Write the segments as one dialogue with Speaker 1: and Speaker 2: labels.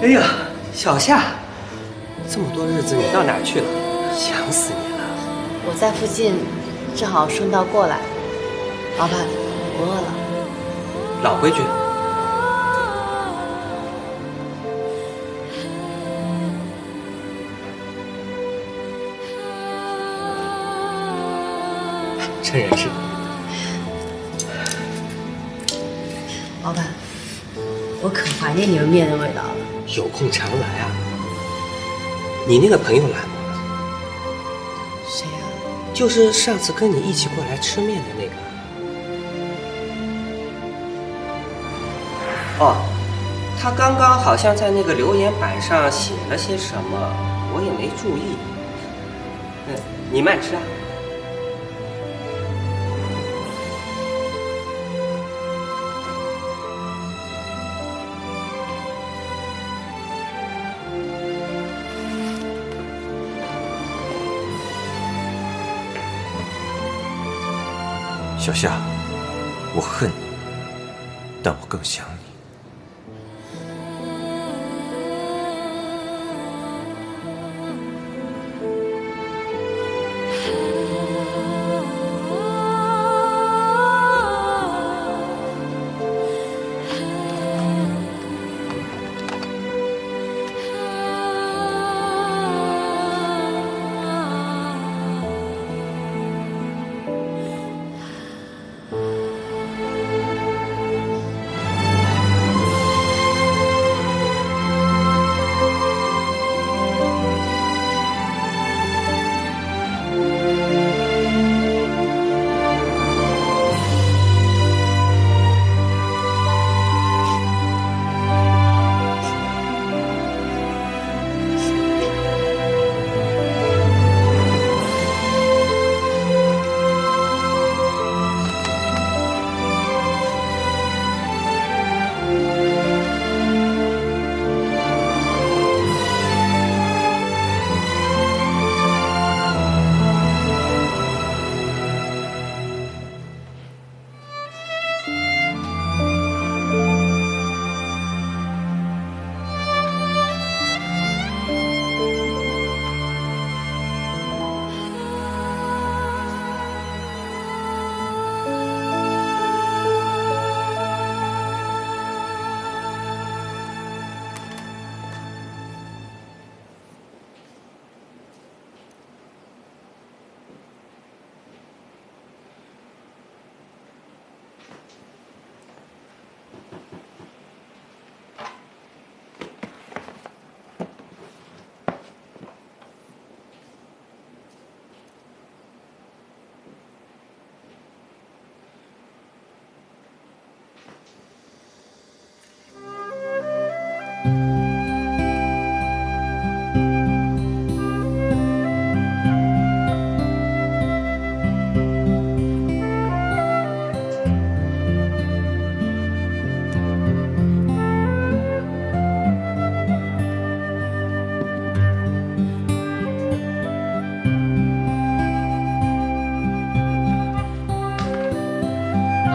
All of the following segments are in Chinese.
Speaker 1: 哎呀，小夏，这么多日子你到哪儿去了？想死你了。
Speaker 2: 我在附近，正好顺道过来。老板，我饿了。
Speaker 1: 老规矩。真人是。
Speaker 2: 老板，我可怀念你们面的味道了。
Speaker 1: 有空常来啊。你那个朋友来吗？
Speaker 2: 谁呀？
Speaker 1: 就是上次跟你一起过来吃面的那个。哦，他刚刚好像在那个留言板上写了些什么，我也没注意。你慢吃啊。
Speaker 3: 小夏，我恨你，但我更想你。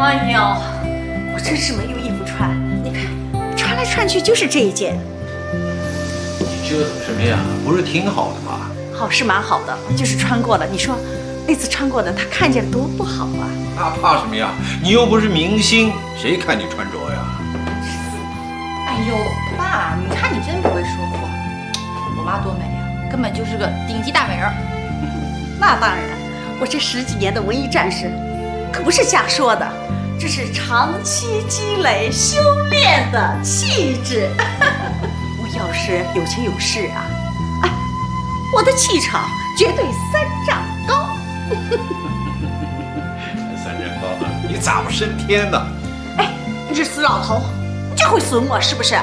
Speaker 4: 哎呦，我真是没有衣服穿。你看，穿来穿去就是这一件。
Speaker 3: 你折腾什么呀？不是挺好的吗？
Speaker 4: 好是蛮好的，就是穿过了。你说那次穿过的，他看见了多不好啊！
Speaker 3: 那怕什么呀？你又不是明星，谁看你穿着呀？
Speaker 5: 哎呦，爸，你看你真不会说话。我妈多美啊，根本就是个顶级大美人。
Speaker 4: 那当然，我这10几年的文艺战士，可不是瞎说的，这是长期积累修炼的气质。我要是有钱有势啊，哎，我的气场绝对3丈高。
Speaker 3: 3丈高啊！你咋不升天呢？
Speaker 4: 哎，你这死老头，你就会损我是不是？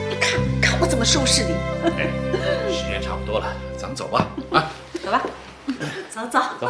Speaker 4: 你看看我怎么收拾你。
Speaker 3: 哎，时间差不多了，咱们走吧。啊，
Speaker 5: 走吧。
Speaker 4: 走走
Speaker 3: 走。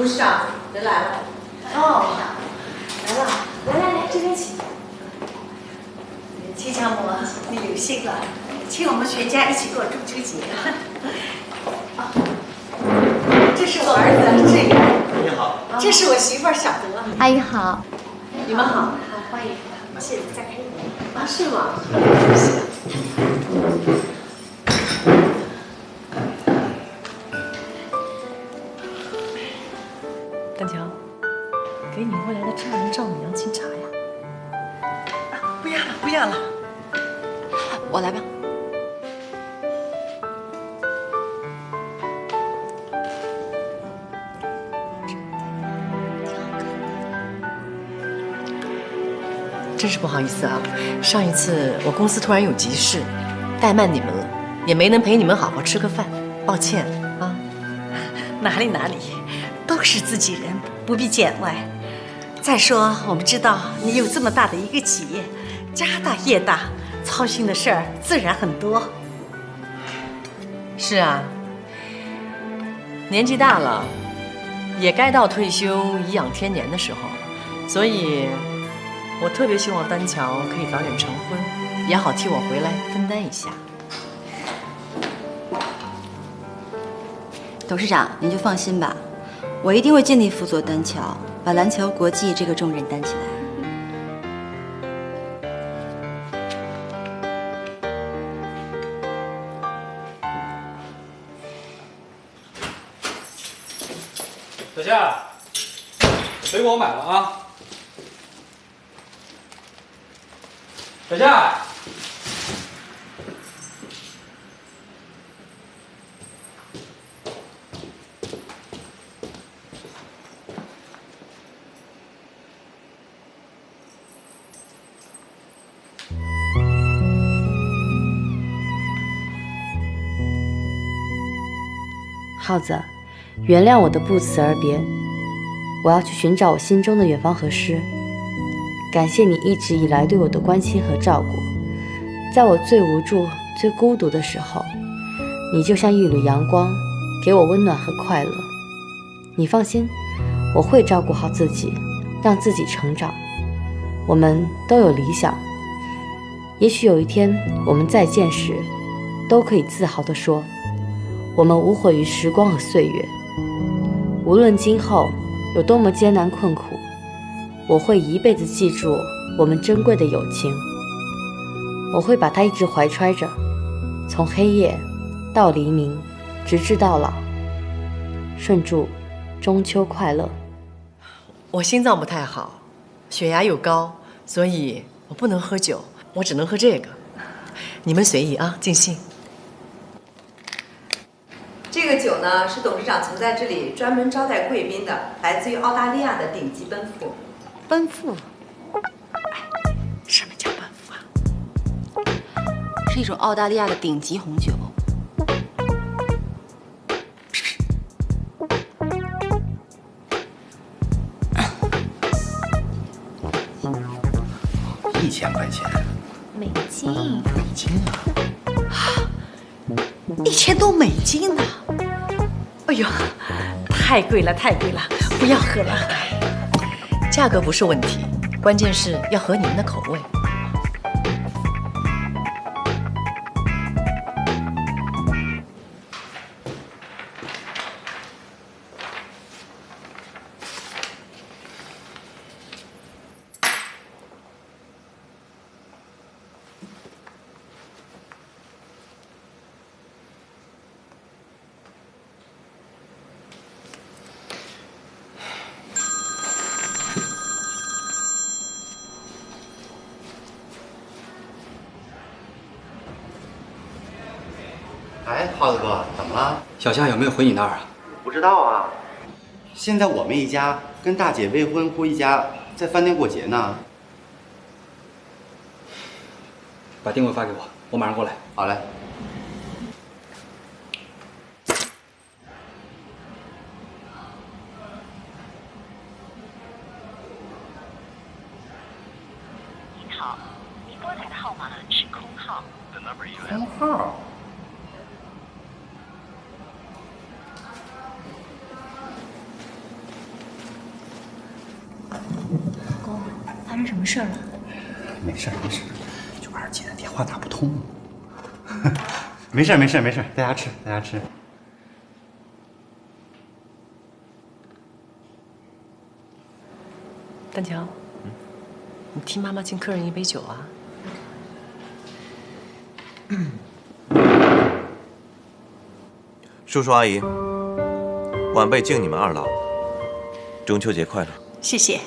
Speaker 4: 董事长，人来了。哦，来了，来，这边请。齐强伯，你有幸了，请我们全家一起过中秋节。啊，这是我儿子志远。你好。这是我媳妇儿小德。
Speaker 2: 阿姨好，
Speaker 4: 你们好，欢迎。谢谢，再开一杯。啊，是吗？
Speaker 6: 丹强，给你未来的丈人丈母娘敬茶呀。
Speaker 4: 不要了，不要了。
Speaker 5: 我来吧。
Speaker 6: 真是不好意思啊，上一次我公司突然有急事，怠慢你们了，也没能陪你们好好吃个饭，抱歉啊。
Speaker 4: 哪里，都是自己人，不必见外。再说，我们知道你有这么大的一个企业，家大业大，操心的事儿自然很多。
Speaker 6: 是啊，年纪大了，也该到退休颐养天年的时候，所以我特别希望丹乔可以早点成婚，也好替我回来分担一下。
Speaker 7: 董事长，您就放心吧，我一定会尽力辅佐丹乔，把蓝桥国际这个重任担起来。
Speaker 8: 小夏，水果我买了啊。小夏，
Speaker 2: 耗子，原谅我的不辞而别，我要去寻找我心中的远方和诗。感谢你一直以来对我的关心和照顾，在我最无助、最孤独的时候，你就像一缕阳光，给我温暖和快乐。你放心，我会照顾好自己，让自己成长。我们都有理想，也许有一天我们再见时，都可以自豪地说，我们无悔于时光和岁月。无论今后有多么艰难困苦，我会一辈子记住我们珍贵的友情。我会把它一直怀揣着，从黑夜到黎明，直至到老。顺祝中秋快乐。
Speaker 6: 我心脏不太好，血压又高，所以我不能喝酒，我只能喝这个。你们随意啊，尽兴。
Speaker 9: 这个酒呢，是董事长曾在这里专门招待贵宾的，来自于澳大利亚的顶级奔富。
Speaker 4: 奔富？哎，什么叫奔富啊？
Speaker 7: 是一种澳大利亚的顶级红酒。
Speaker 10: 1000块钱，
Speaker 2: 美金，
Speaker 10: 美金啊
Speaker 4: ！1000多美金呢！哎呦，太贵了，太贵了，不要喝了。
Speaker 6: 价格不是问题，关键是要合你们的口味。
Speaker 10: 哎，耗子哥，怎么了？
Speaker 8: 小夏有没有回你那儿啊？
Speaker 10: 不知道啊。现在我们一家跟大姐未婚夫一家在饭店过节呢。
Speaker 8: 把定位发给我，我马上过来。
Speaker 10: 好嘞。
Speaker 11: 您好，您拨打的号码是空号。
Speaker 10: 空号。
Speaker 4: 发生什么事了？
Speaker 10: 没事没事，就二姐的电话打不通。没事没事没事，大家吃大家吃。
Speaker 6: 丹乔，你替妈妈敬客人一杯酒啊。
Speaker 3: 叔叔阿姨，晚辈敬你们二老，中秋节快乐！
Speaker 4: 谢谢。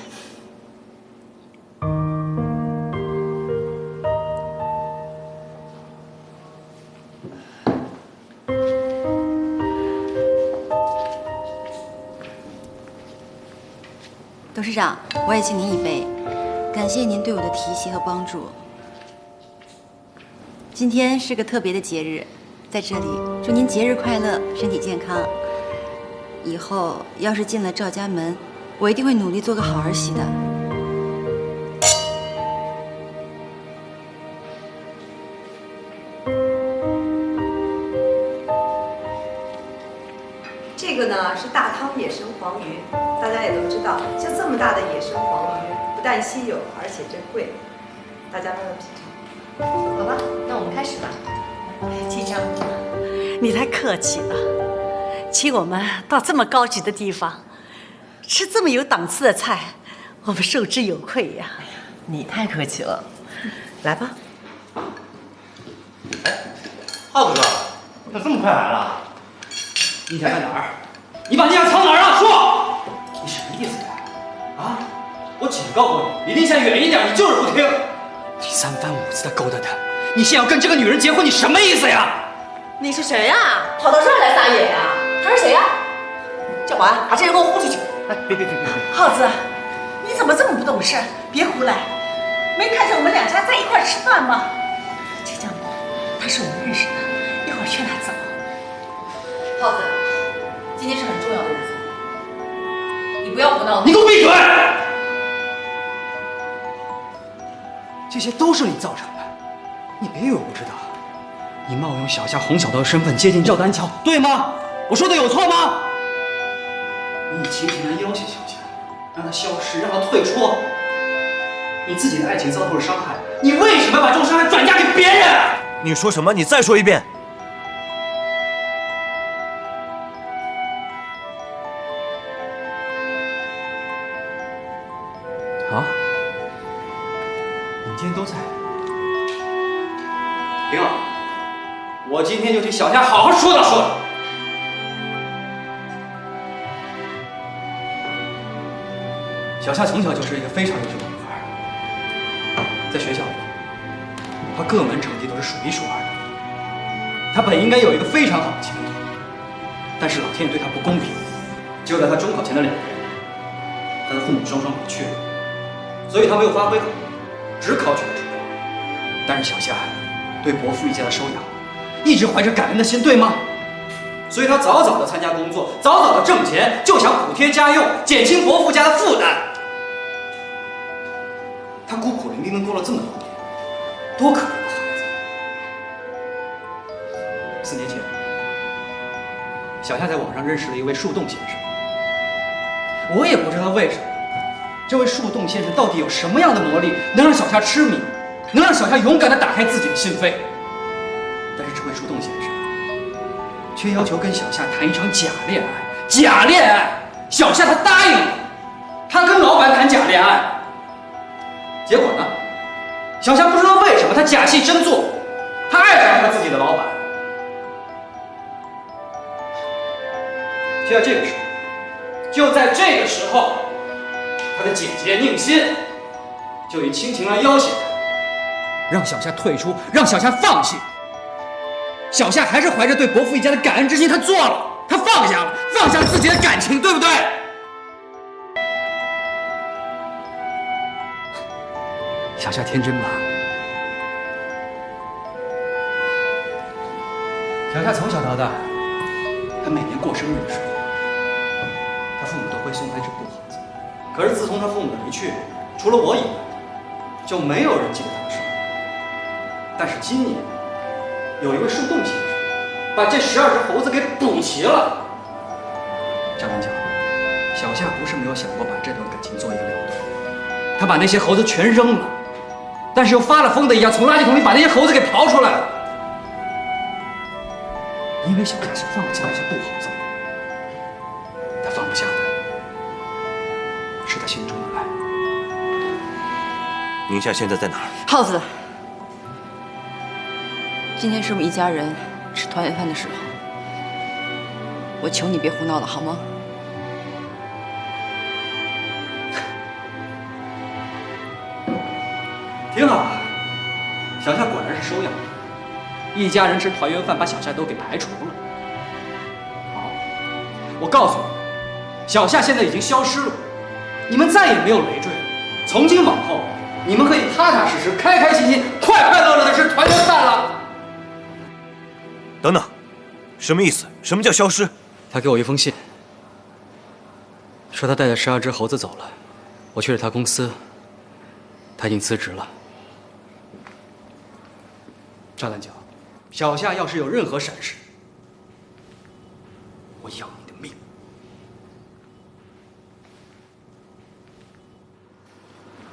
Speaker 7: 董事长，我也敬您一杯，感谢您对我的提携和帮助。今天是个特别的节日，在这里祝您节日快乐，身体健康。以后要是进了赵家门，我一定会努力做个好儿媳的。
Speaker 9: 这个呢是大汤野生黄鱼，大家也都知道，像这么大的野生黄鱼，不但稀有，而且珍贵。大家慢慢品尝。
Speaker 2: 好吧，那我们开始吧。
Speaker 4: 季丈母，你太客气了，请我们到这么高级的地方，吃这么有档次的菜，我们受之有愧呀。
Speaker 6: 你太客气了，来吧。
Speaker 8: 浩子哥，
Speaker 10: 咋这么快来了？
Speaker 8: 印象在哪儿？你把印象藏哪儿啊？说！你什么意思呀？啊！我警告过你，离印象远一点，你就是不听。你三番五次的勾搭她，你现在要跟这个女人结婚，你什么意思呀？
Speaker 4: 你是谁呀？跑到这儿来撒野呀？他是谁呀？叫保安把这人给我轰出去！
Speaker 8: 哎，别！
Speaker 4: 浩子，你怎么这么不懂事？别胡来！没看见我们两家在一块儿吃饭吗？季丈母，他是我们认识的，一会儿劝他走。
Speaker 5: 浩子，今天是很重要的日子，你不要胡闹。
Speaker 8: 你给我闭嘴！这些都是你造成的，你别以为我不知道。你冒用小夏哄小刀的身份接近赵丹乔，对吗？我说的有错吗？你勤勤的要挟小夏，让她消失，让她退出。你自己的爱情遭受了伤害，你为什么把这种伤害转嫁给别人？
Speaker 3: 你说什么？你再说一遍。
Speaker 8: 好，你们今天都在。挺好，我今天就替小夏好好说道说道。小夏从小就是一个非常优秀的女孩，在学校里，她各门成绩都是数一数二的。她本应该有一个非常好的前途，但是老天爷对她不公平，就在她中考前的2个月，她的父母双双离去了。所以他没有发挥好，只考取了职高。但是小夏对伯父一家的收养，一直怀着感恩的心，对吗？所以他早早的参加工作，早早的挣钱，就想补贴家用，减轻伯父家的负担。他孤苦伶仃的过了这么多年，多可怜的孩子！4年前，小夏在网上认识了一位树洞先生，我也不知道为什么。这位树洞先生到底有什么样的魔力，能让小夏痴迷，能让小夏勇敢地打开自己的心扉？但是这位树洞先生却要求跟小夏谈一场假恋爱。假恋爱，小夏他答应了，他跟老板谈假恋爱。结果呢，小夏不知道为什么他假戏真做，他爱上了他自己的老板。就在这个时候。他的姐姐宁心就以亲情来要挟他，让小夏退出，让小夏放弃。小夏还是怀着对伯父一家的感恩之心，他做了，他放下了自己的感情，对不对？小夏天真吧？小夏从小到大，他每年过生日的时候，他父母都会送他一只布盒子。可是自从他父母的离去，除了我以外，就没有人记得他的生日。但是今年，有一位树洞先生把这12只猴子给补齐了。张丹乔，小夏不是没有想过把这段感情做一个了断，他把那些猴子全扔了，但是又发了疯的一样从垃圾桶里把那些猴子给刨出来了。因为小夏是放不下那些布猴子，他放不下的是他心中的爱。
Speaker 3: 宁夏现在在哪儿？
Speaker 7: 耗子，今天是我们一家人吃团圆饭的时候，我求你别胡闹了，好吗？
Speaker 8: 挺好，小夏果然是收养的，一家人吃团圆饭把小夏都给排除了。好，我告诉你，小夏现在已经消失了，你们再也没有累赘了。从今往后，你们可以踏踏实实、开开心心、快快乐乐的吃团圆饭了。
Speaker 3: 等等，什么意思？什么叫消失？
Speaker 8: 他给我一封信，说他带着12只猴子走了。我去了他公司，他已经辞职了。赵丹角，小夏要是有任何闪失，我要你的命！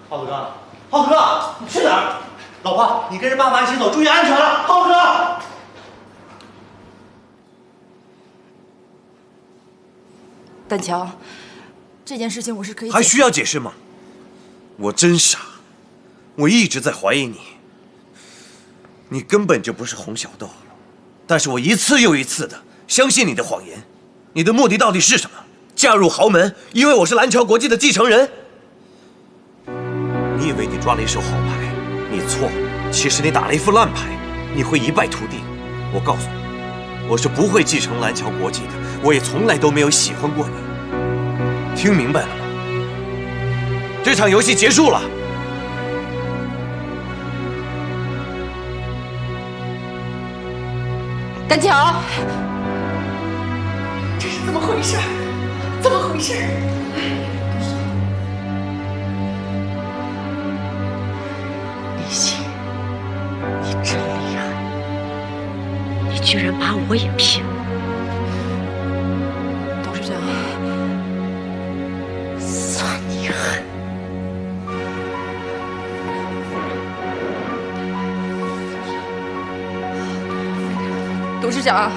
Speaker 10: 浩子哥，浩子哥，你去哪儿？老婆，你跟着爸妈一起走，注意安全了，浩子哥。
Speaker 7: 丹桥，这件事情我是可以……
Speaker 3: 还需要解释吗？我真傻，我一直在怀疑你。你根本就不是洪小豆，但是我一次又一次的相信你的谎言。你的目的到底是什么？嫁入豪门，因为我是蓝桥国际的继承人？你以为你抓了一手好牌？你错了，其实你打了一副烂牌，你会一败涂地。我告诉你，我是不会继承蓝桥国际的，我也从来都没有喜欢过你。听明白了吗？这场游戏结束了。
Speaker 7: 丹桥，
Speaker 4: 这是怎么回事？怎么回事？
Speaker 11: 林夕，你真厉害，你居然把我也骗了。
Speaker 7: 董事长，
Speaker 11: 算你狠！
Speaker 7: 董事长，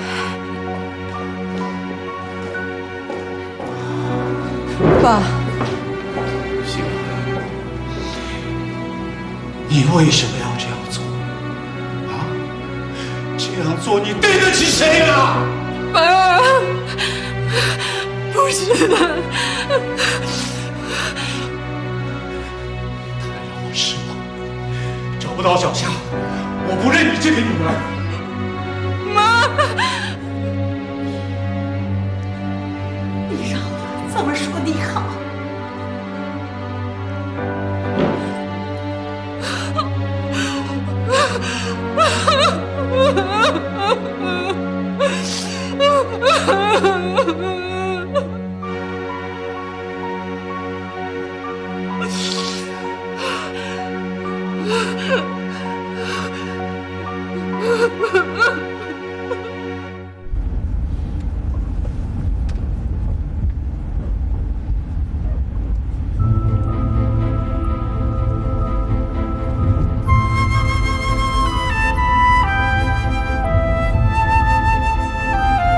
Speaker 7: 爸，
Speaker 10: 星儿，你为什么要这样做？啊，这样做你对得起谁啊？
Speaker 7: 爸，不是的，
Speaker 10: 太让我失望，找不到小夏，我不认你这个女儿。
Speaker 4: 你让我怎么说你好？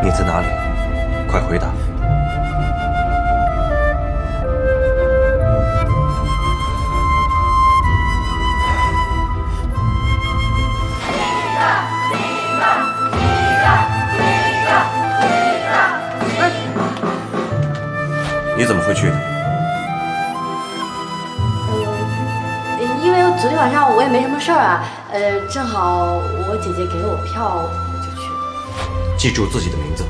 Speaker 3: 你在哪里？快回答！你怎么会去的？
Speaker 2: 因为昨天晚上我也没什么事儿啊，正好我姐姐给了我票，我就去了。
Speaker 3: 记住自己的名字。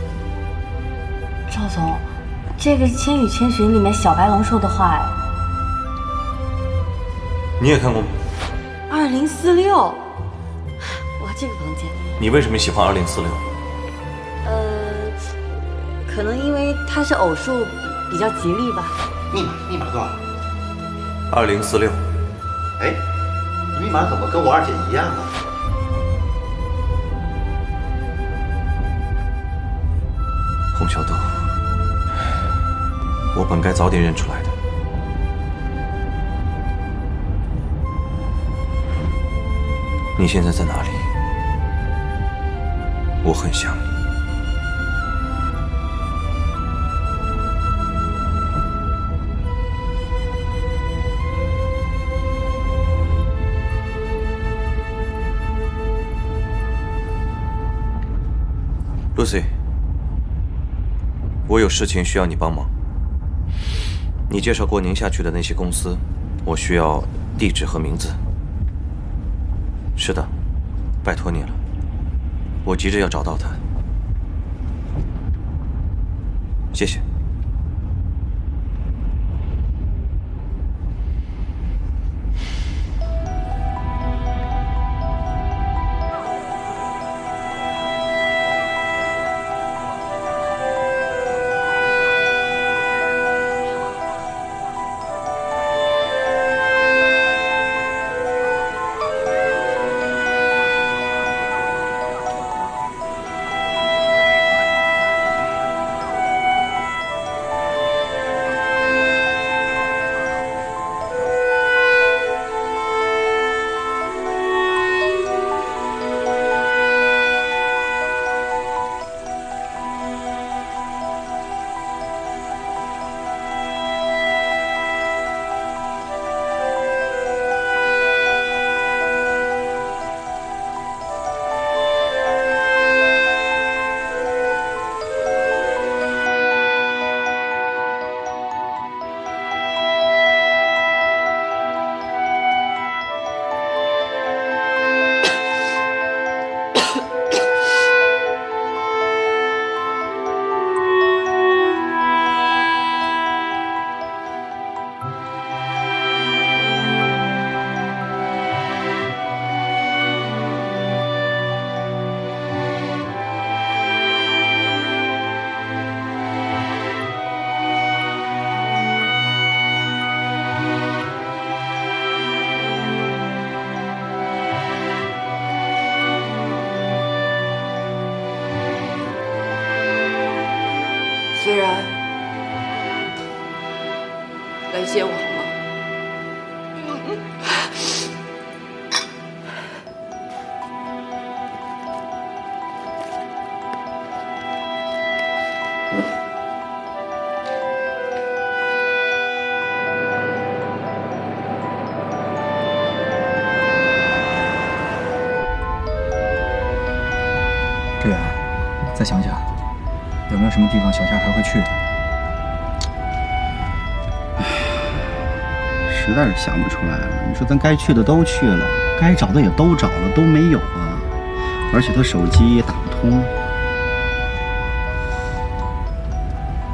Speaker 2: 赵总，这个《千与千寻》里面小白龙说的话，
Speaker 3: 你也看过吗
Speaker 2: 2046，哇，这个房间。
Speaker 3: 你为什么喜欢2046？
Speaker 2: 可能因为它是偶数，比较吉利吧。
Speaker 10: 密码多少
Speaker 3: ？2046。
Speaker 10: 哎，你密码怎么跟我二姐一样啊？
Speaker 3: 洪小豆，我本该早点认出来的。你现在在哪里？我很想你。Lucy， 我有事情需要你帮忙。你介绍过宁夏去的那些公司，我需要地址和名字。是的，拜托你了，我急着要找到他。谢谢。
Speaker 5: 虽然来接我好吗？
Speaker 8: 志远，再想想，有没有什么地方小夏还会去的？
Speaker 10: 实在是想不出来了。你说咱该去的都去了，该找的也都找了，都没有啊。而且他手机也打不通。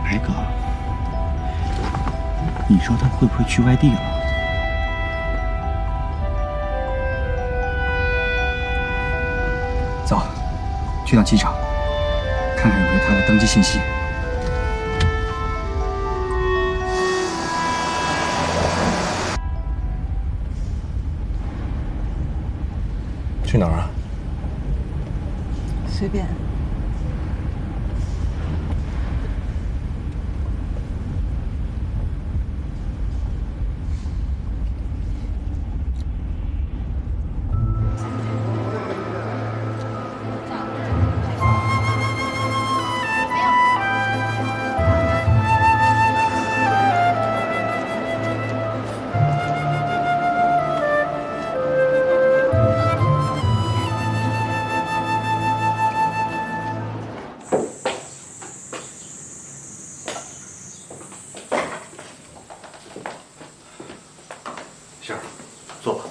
Speaker 10: 白哥，你说他会不会去外地了？
Speaker 8: 走，去趟机场，看看有没有他的登机信息。
Speaker 3: 去哪儿啊？
Speaker 9: 随便。
Speaker 3: 杏儿，坐吧。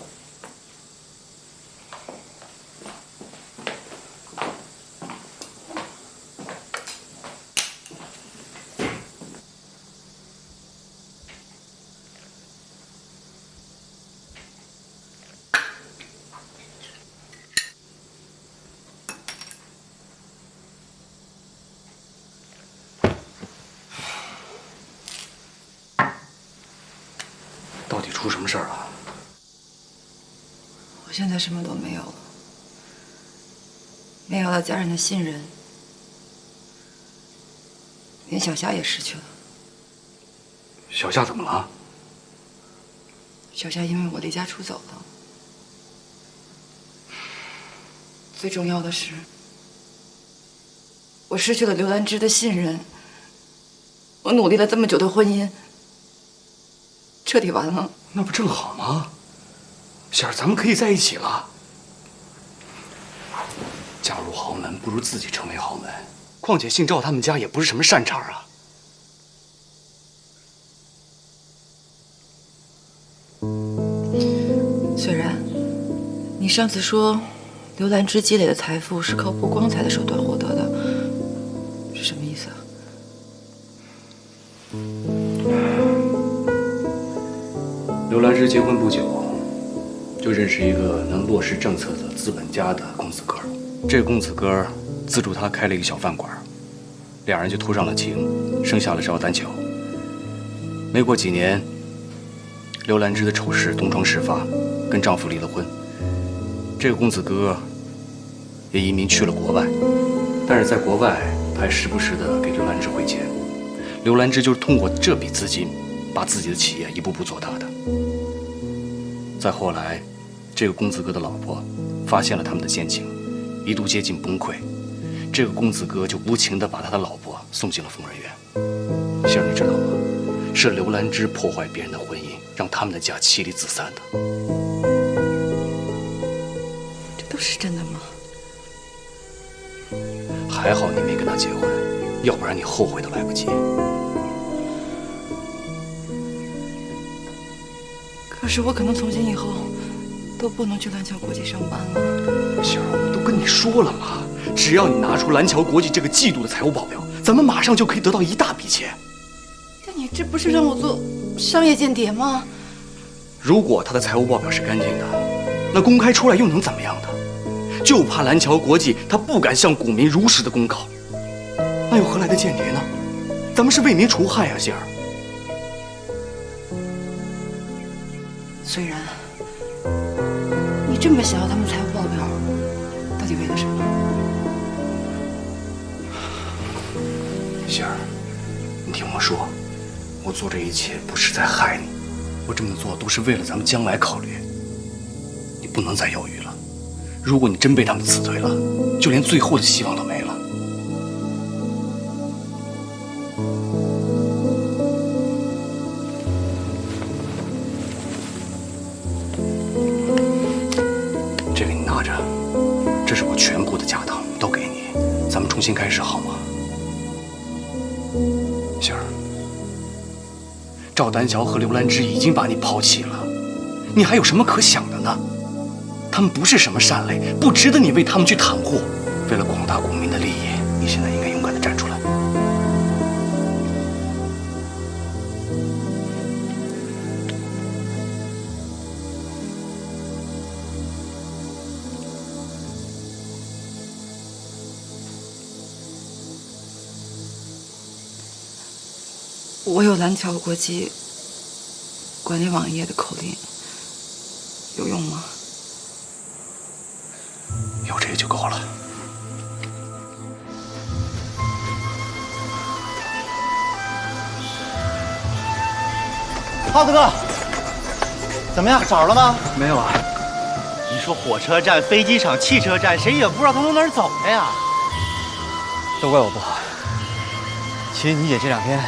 Speaker 8: 到底出什么事儿了？
Speaker 7: 我现在什么都没有了，没有了家人的信任，连小夏也失去了。
Speaker 8: 小夏怎么了？
Speaker 7: 小夏因为我离家出走了。
Speaker 5: 最重要的是，我失去了刘兰芝的信任。我努力了这么久的婚姻，彻底完了。
Speaker 8: 那不正好吗？仙儿，咱们可以在一起了。嫁入豪门不如自己成为豪门，况且姓赵他们家也不是什么善茬啊。
Speaker 5: 虽然你上次说刘兰芝积累的财富是靠不光彩的手段获得的，是什么意思啊？
Speaker 8: 刘兰芝结婚不久，就认识一个能落实政策的资本家的公子哥。这个公子哥资助他开了一个小饭馆，两人就图上了情，生下了赵丹巧。没过几年，刘兰芝的丑事东窗事发，跟丈夫离了婚。这个公子哥也移民去了国外，但是在国外他还时不时的给刘兰芝汇钱。刘兰芝就是通过这笔资金，把自己的企业一步步做大的。再后来，这个公子哥的老婆发现了他们的奸情，一度接近崩溃。这个公子哥就无情地把他的老婆送进了疯人院。仙儿，你知道吗？是刘兰芝破坏别人的婚姻，让他们的家妻离子散的。
Speaker 5: 这都是真的吗？
Speaker 8: 还好你没跟他结婚，要不然你后悔都来不及。
Speaker 5: 可是我可能从今以后都不能去蓝桥国际上班了。
Speaker 8: 仙儿，我都跟你说了嘛，只要你拿出蓝桥国际这个季度的财务报表，咱们马上就可以得到一大笔钱。
Speaker 5: 但你这不是让我做商业间谍吗？
Speaker 8: 如果他的财务报表是干净的，那公开出来又能怎么样呢？就怕蓝桥国际他不敢向股民如实的公告，那又何来的间谍呢？咱们是为民除害啊，仙儿。
Speaker 5: 虽然你这么想要他们财务报表，到底为了什么？
Speaker 8: 仙儿，你听我说，我做这一切不是在害你，我这么做都是为了咱们将来考虑。你不能再犹豫了，如果你真被他们辞退了，就连最后的希望都没了。这个你拿着，这是我全部的家当，都给你，咱们重新开始好吗？仙儿，赵丹桥和刘兰芝已经把你抛弃了，你还有什么可想的呢？他们不是什么善类，不值得你为他们去袒护。为了广大股民的利益，你现在应该勇敢地站出来。
Speaker 5: 我有蓝桥国际管理网页的口令，有用吗？
Speaker 8: 有这个就够了。
Speaker 10: 耗子哥，怎么样？找着了吗？
Speaker 8: 没有啊。
Speaker 10: 你说火车站、飞机场、汽车站，谁也不知道他从哪儿走的呀。
Speaker 12: 都怪我不好。其实你姐这两天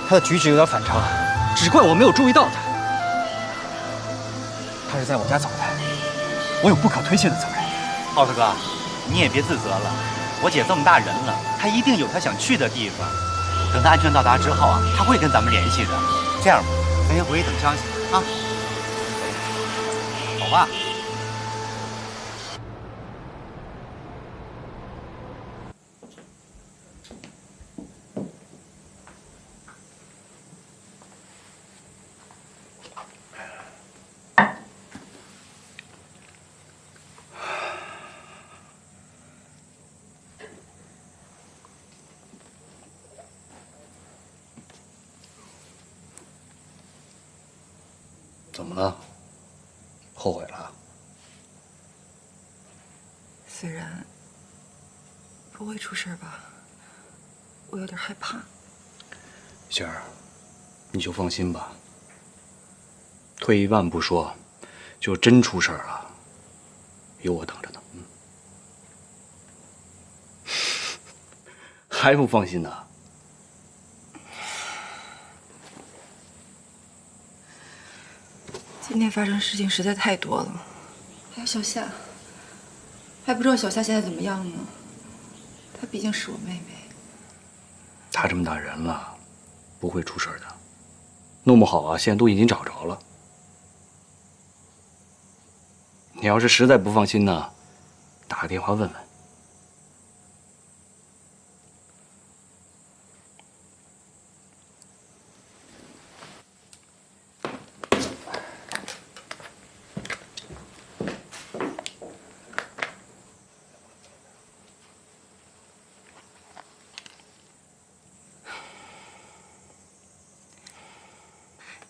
Speaker 12: 她的举止有点反常，只怪我没有注意到她。她是在我家走的，我有不可推卸的责任。
Speaker 10: 耗子哥，你也别自责了，我姐这么大人了，她一定有她想去的地方。等她安全到达之后啊，她会跟咱们联系的。这样吧，咱先回去等消息啊。走吧。
Speaker 8: 怎么了？后悔了？
Speaker 5: 虽然不会出事吧，我有点害怕。
Speaker 8: 仙儿，你就放心吧。退一万步说，就真出事儿了，有我等着呢。
Speaker 13: 还不放心呢？
Speaker 5: 今天发生事情实在太多了，还有小夏，还不知道小夏现在怎么样呢。她毕竟是我妹妹。
Speaker 13: 她这么大人了，不会出事的。弄不好啊，现在都已经找着了。你要是实在不放心呢，打个电话问问。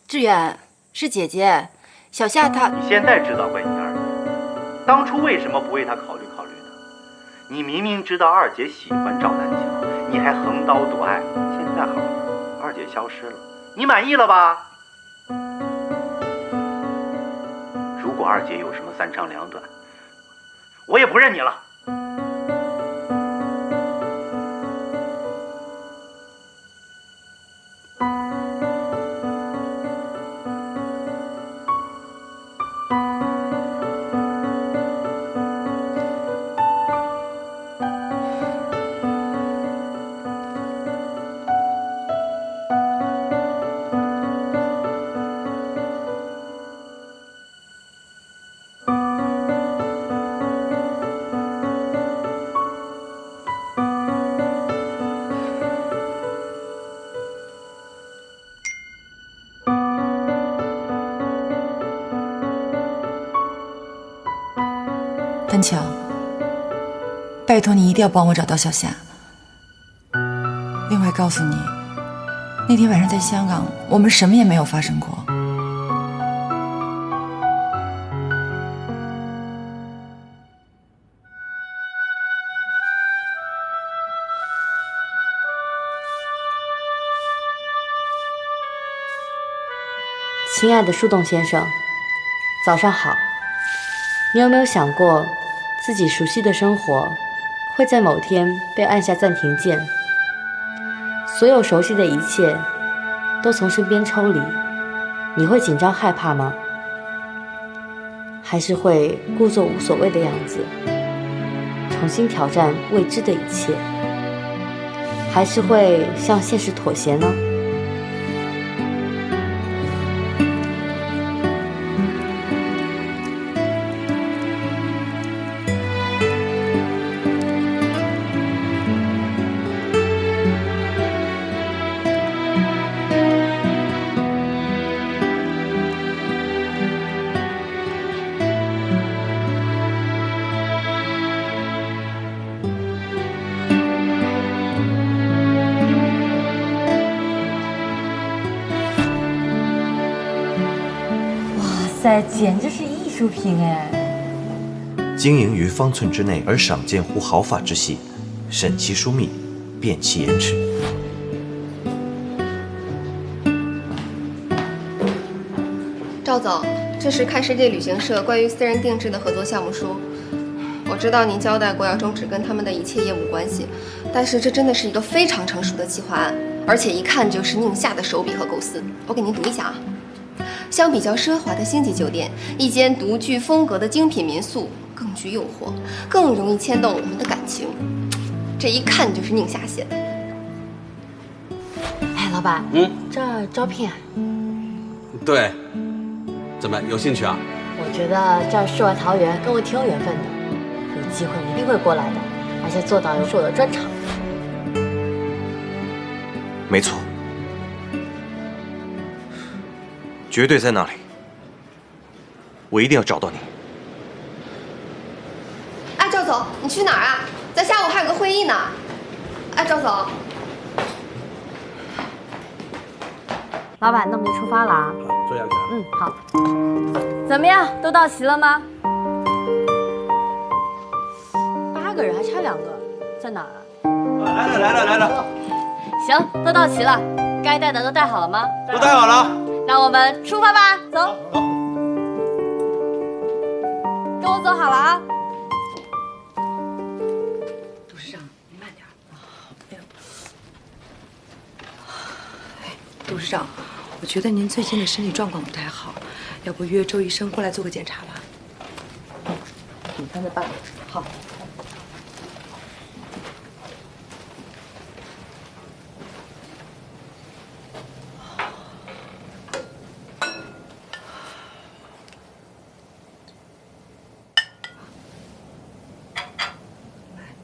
Speaker 7: 志远，是姐姐，小夏她……
Speaker 10: 你现在知道怪你二姐，当初为什么不为她考虑考虑呢？你明明知道二姐喜欢赵丹桥，你还横刀夺爱。现在好了，二姐消失了，你满意了吧？如果二姐有什么三长两短，我也不认你了。
Speaker 5: 丹桥，拜托你一定要帮我找到小夏。另外告诉你，那天晚上在香港，我们什么也没有发生过。
Speaker 2: 亲爱的树洞先生，早上好。你有没有想过，自己熟悉的生活会在某天被按下暂停键，所有熟悉的一切都从身边抽离，你会紧张害怕吗？还是会故作无所谓的样子，重新挑战未知的一切？还是会向现实妥协呢？简直是艺术品哎！
Speaker 3: 经营于方寸之内而赏鉴乎毫发之细，审其疏密，辨其严尺。
Speaker 14: 赵总，这是看世界旅行社关于私人定制的合作项目书。我知道您交代过要终止跟他们的一切业务关系，但是这真的是一个非常成熟的企划案，而且一看就是宁夏的手笔和构思。我给您读一下啊。相比较奢华的星级酒店，一间独具风格的精品民宿更具诱惑，更容易牵动我们的感情。这一看就是宁夏县。
Speaker 2: 哎，老板，这儿招聘啊？
Speaker 15: 对，怎么有兴趣啊？
Speaker 2: 我觉得这儿世外桃源，跟我挺有缘分的，有机会一定会过来的。而且做导游是我的专长。
Speaker 3: 没错。绝对在那里，我一定要找到你。
Speaker 14: 哎，赵总，你去哪儿啊？咱下午还有个会议呢。哎，赵总，
Speaker 2: 老板，那我们就出发了啊。
Speaker 15: 坐下去啊。
Speaker 2: 好。怎么样，都到齐了吗？8个人，还差2个，在哪儿啊？
Speaker 15: 来了。
Speaker 2: 行，都到齐了，该带的都带好了吗？
Speaker 15: 都带好了。
Speaker 2: 那我们出发吧，走。跟我走好了啊。
Speaker 5: 董事长，你慢点啊！哎呦，
Speaker 9: 董事长，我觉得您最近的身体状况不太好，要不约周医生过来做个检查吧？
Speaker 6: 你看着办。好。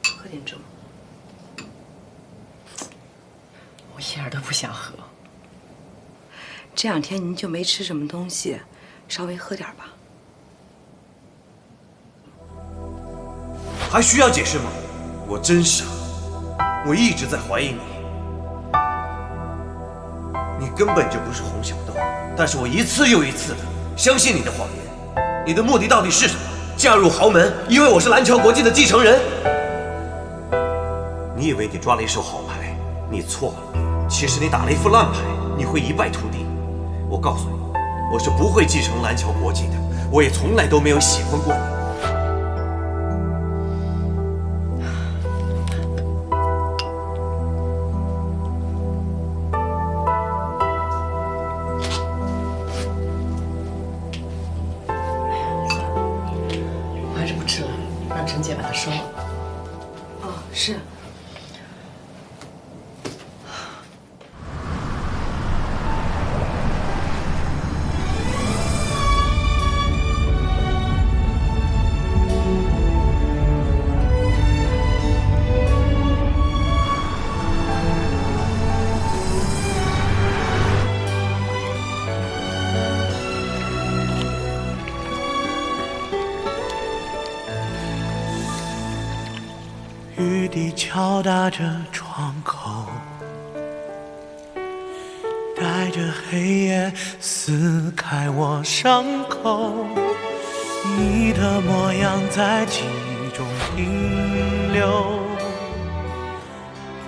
Speaker 9: 喝点粥。
Speaker 6: 我一点都不想喝。
Speaker 9: 这两天您就没吃什么东西，稍微喝点吧。
Speaker 3: 还需要解释吗？我真傻，我一直在怀疑你。你根本就不是洪小豆，但是我一次又一次的相信你的谎言。你的目的到底是什么？嫁入豪门，因为我是蓝桥国际的继承人？你以为你抓了一手好牌，你错了。其实你打了一副烂牌，你会一败涂地。我告诉你，我是不会继承蓝桥国际的，我也从来都没有喜欢过你。
Speaker 6: 我还是不吃了，让陈姐把它收了。
Speaker 9: 哦，是。
Speaker 16: 雨滴敲打着窗口，带着黑夜撕开我伤口。你的模样在记忆中停留，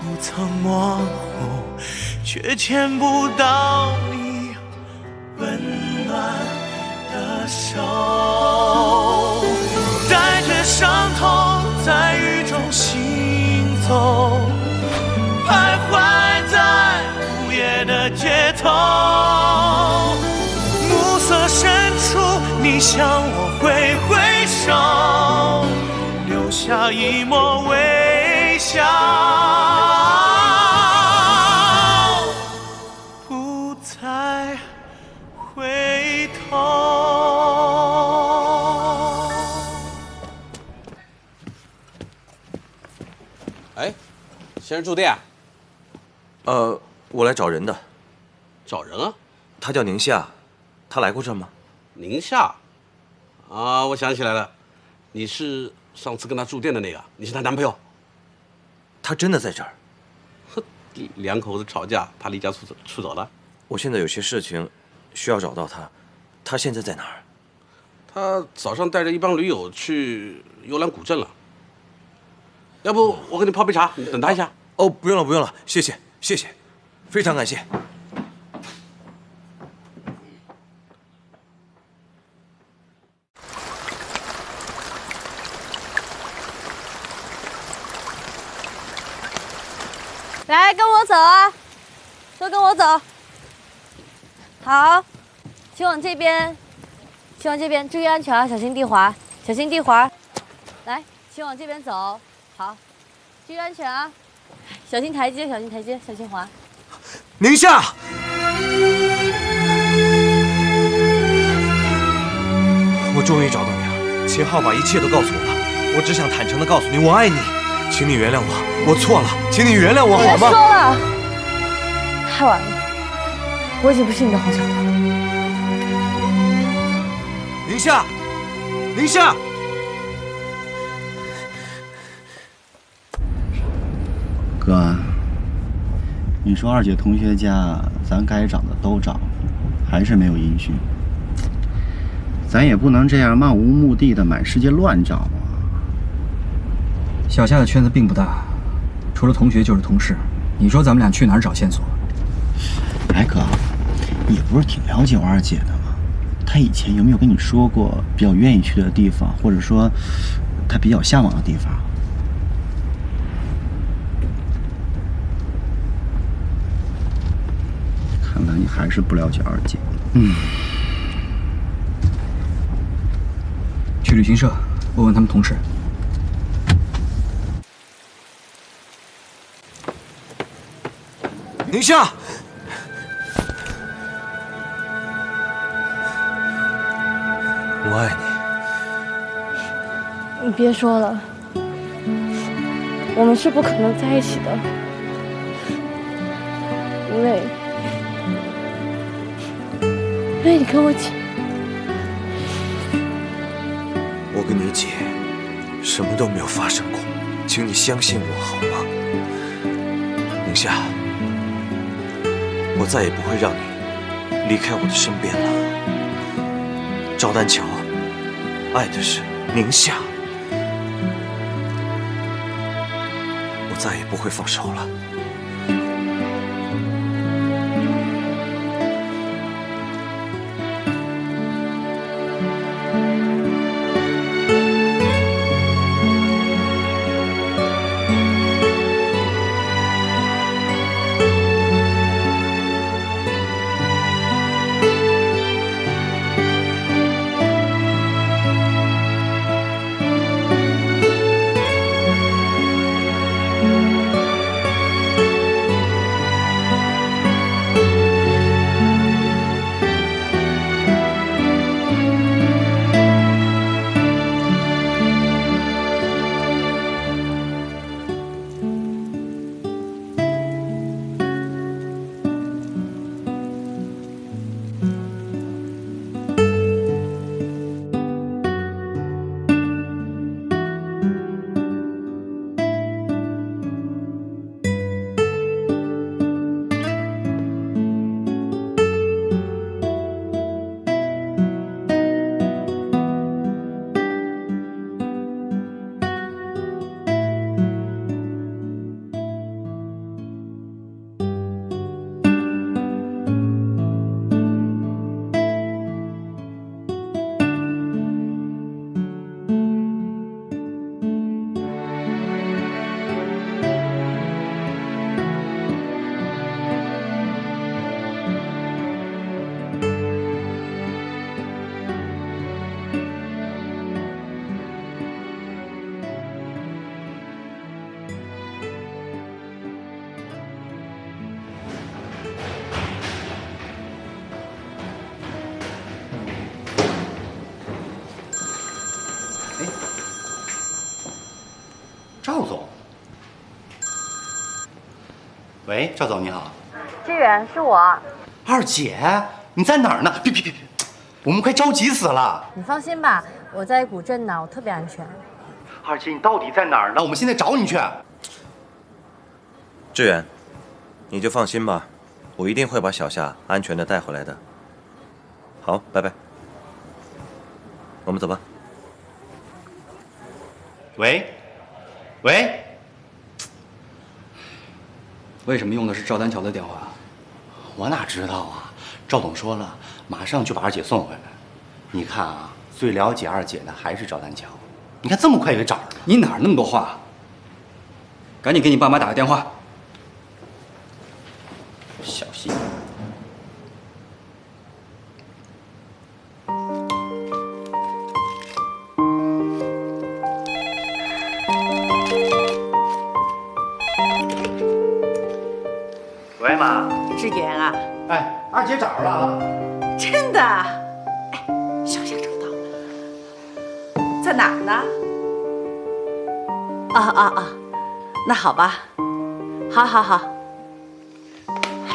Speaker 16: 不曾模糊，却牵不到你温暖的手。带着伤痛在雨中行走，徘徊在午夜的街头。暮色深处，你向我挥挥手，留下一抹微笑，不再回头。
Speaker 15: 哎，先生住店？
Speaker 3: 我来找人的。
Speaker 15: 找人啊？
Speaker 3: 他叫宁夏，他来过这儿吗？
Speaker 15: 宁夏？啊，我想起来了，你是上次跟他住店的那个，你是他男朋友？
Speaker 3: 他真的在这儿？
Speaker 15: 哼，两口子吵架，他离家出走了。
Speaker 3: 我现在有些事情需要找到他，他现在在哪儿？
Speaker 15: 他早上带着一帮驴友去游览古镇了。要不我给你泡杯茶，你等他一下。
Speaker 3: 哦，不用了，不用了，谢谢，谢谢，非常感谢。
Speaker 2: 来，跟我走啊！都跟我走。好，请往这边，请往这边，注意安全啊，小心地滑，小心地滑。来，请往这边走。好，注意安全啊，小心台阶，小心台阶，小心滑。
Speaker 3: 宁夏，我终于找到你了，秦昊把一切都告诉我了，我只想坦诚地告诉你，我爱你，请你原谅我，我错了，请你原谅我好吗？
Speaker 2: 别说了，太晚了，我已经不是你的洪小豆了。
Speaker 3: 宁夏，宁夏。
Speaker 17: 哥，你说二姐同学家咱该找的都找了，还是没有音讯。咱也不能这样漫无目的的满世界乱找啊。
Speaker 12: 小夏的圈子并不大，除了同学就是同事。你说咱们俩去哪儿找线索？
Speaker 17: 哎哥，你不是挺了解我二姐的吗？她以前有没有跟你说过比较愿意去的地方，或者说她比较向往的地方？看来你还是不了解二姐。
Speaker 12: 去旅行社问问他们同事。
Speaker 3: 宁夏，我爱你。
Speaker 18: 你别说了，我们是不可能在一起的，因为你跟我姐，
Speaker 3: 我跟你姐什么都没有发生过，请你相信我好吗？宁夏，我再也不会让你离开我的身边了。赵丹桥爱的是宁夏，我再也不会放手了。
Speaker 17: 赵总，喂，赵总你好。
Speaker 18: 志远，是我。
Speaker 17: 二姐，你在哪儿呢？别，我们快着急死了。
Speaker 18: 你放心吧，我在古镇呢，我特别安全。
Speaker 17: 二姐，你到底在哪儿呢？我们现在找你去。
Speaker 3: 志远，你就放心吧，我一定会把小夏安全的带回来的。好，拜拜。我们走吧。
Speaker 17: 喂。
Speaker 12: 为什么用的是赵丹桥的电话？
Speaker 17: 我哪知道啊！赵总说了，马上就把二姐送回来。你看啊，最了解二姐的还是赵丹桥。你看这么快就给找着了。
Speaker 12: 你哪儿那么多话？赶紧给你爸妈打个电话。
Speaker 17: 小心。喂，妈。
Speaker 4: 志远啊，
Speaker 17: 哎，二姐找着了啊！
Speaker 4: 真的？哎，小夏找到了，在哪儿呢？啊，那好吧，好。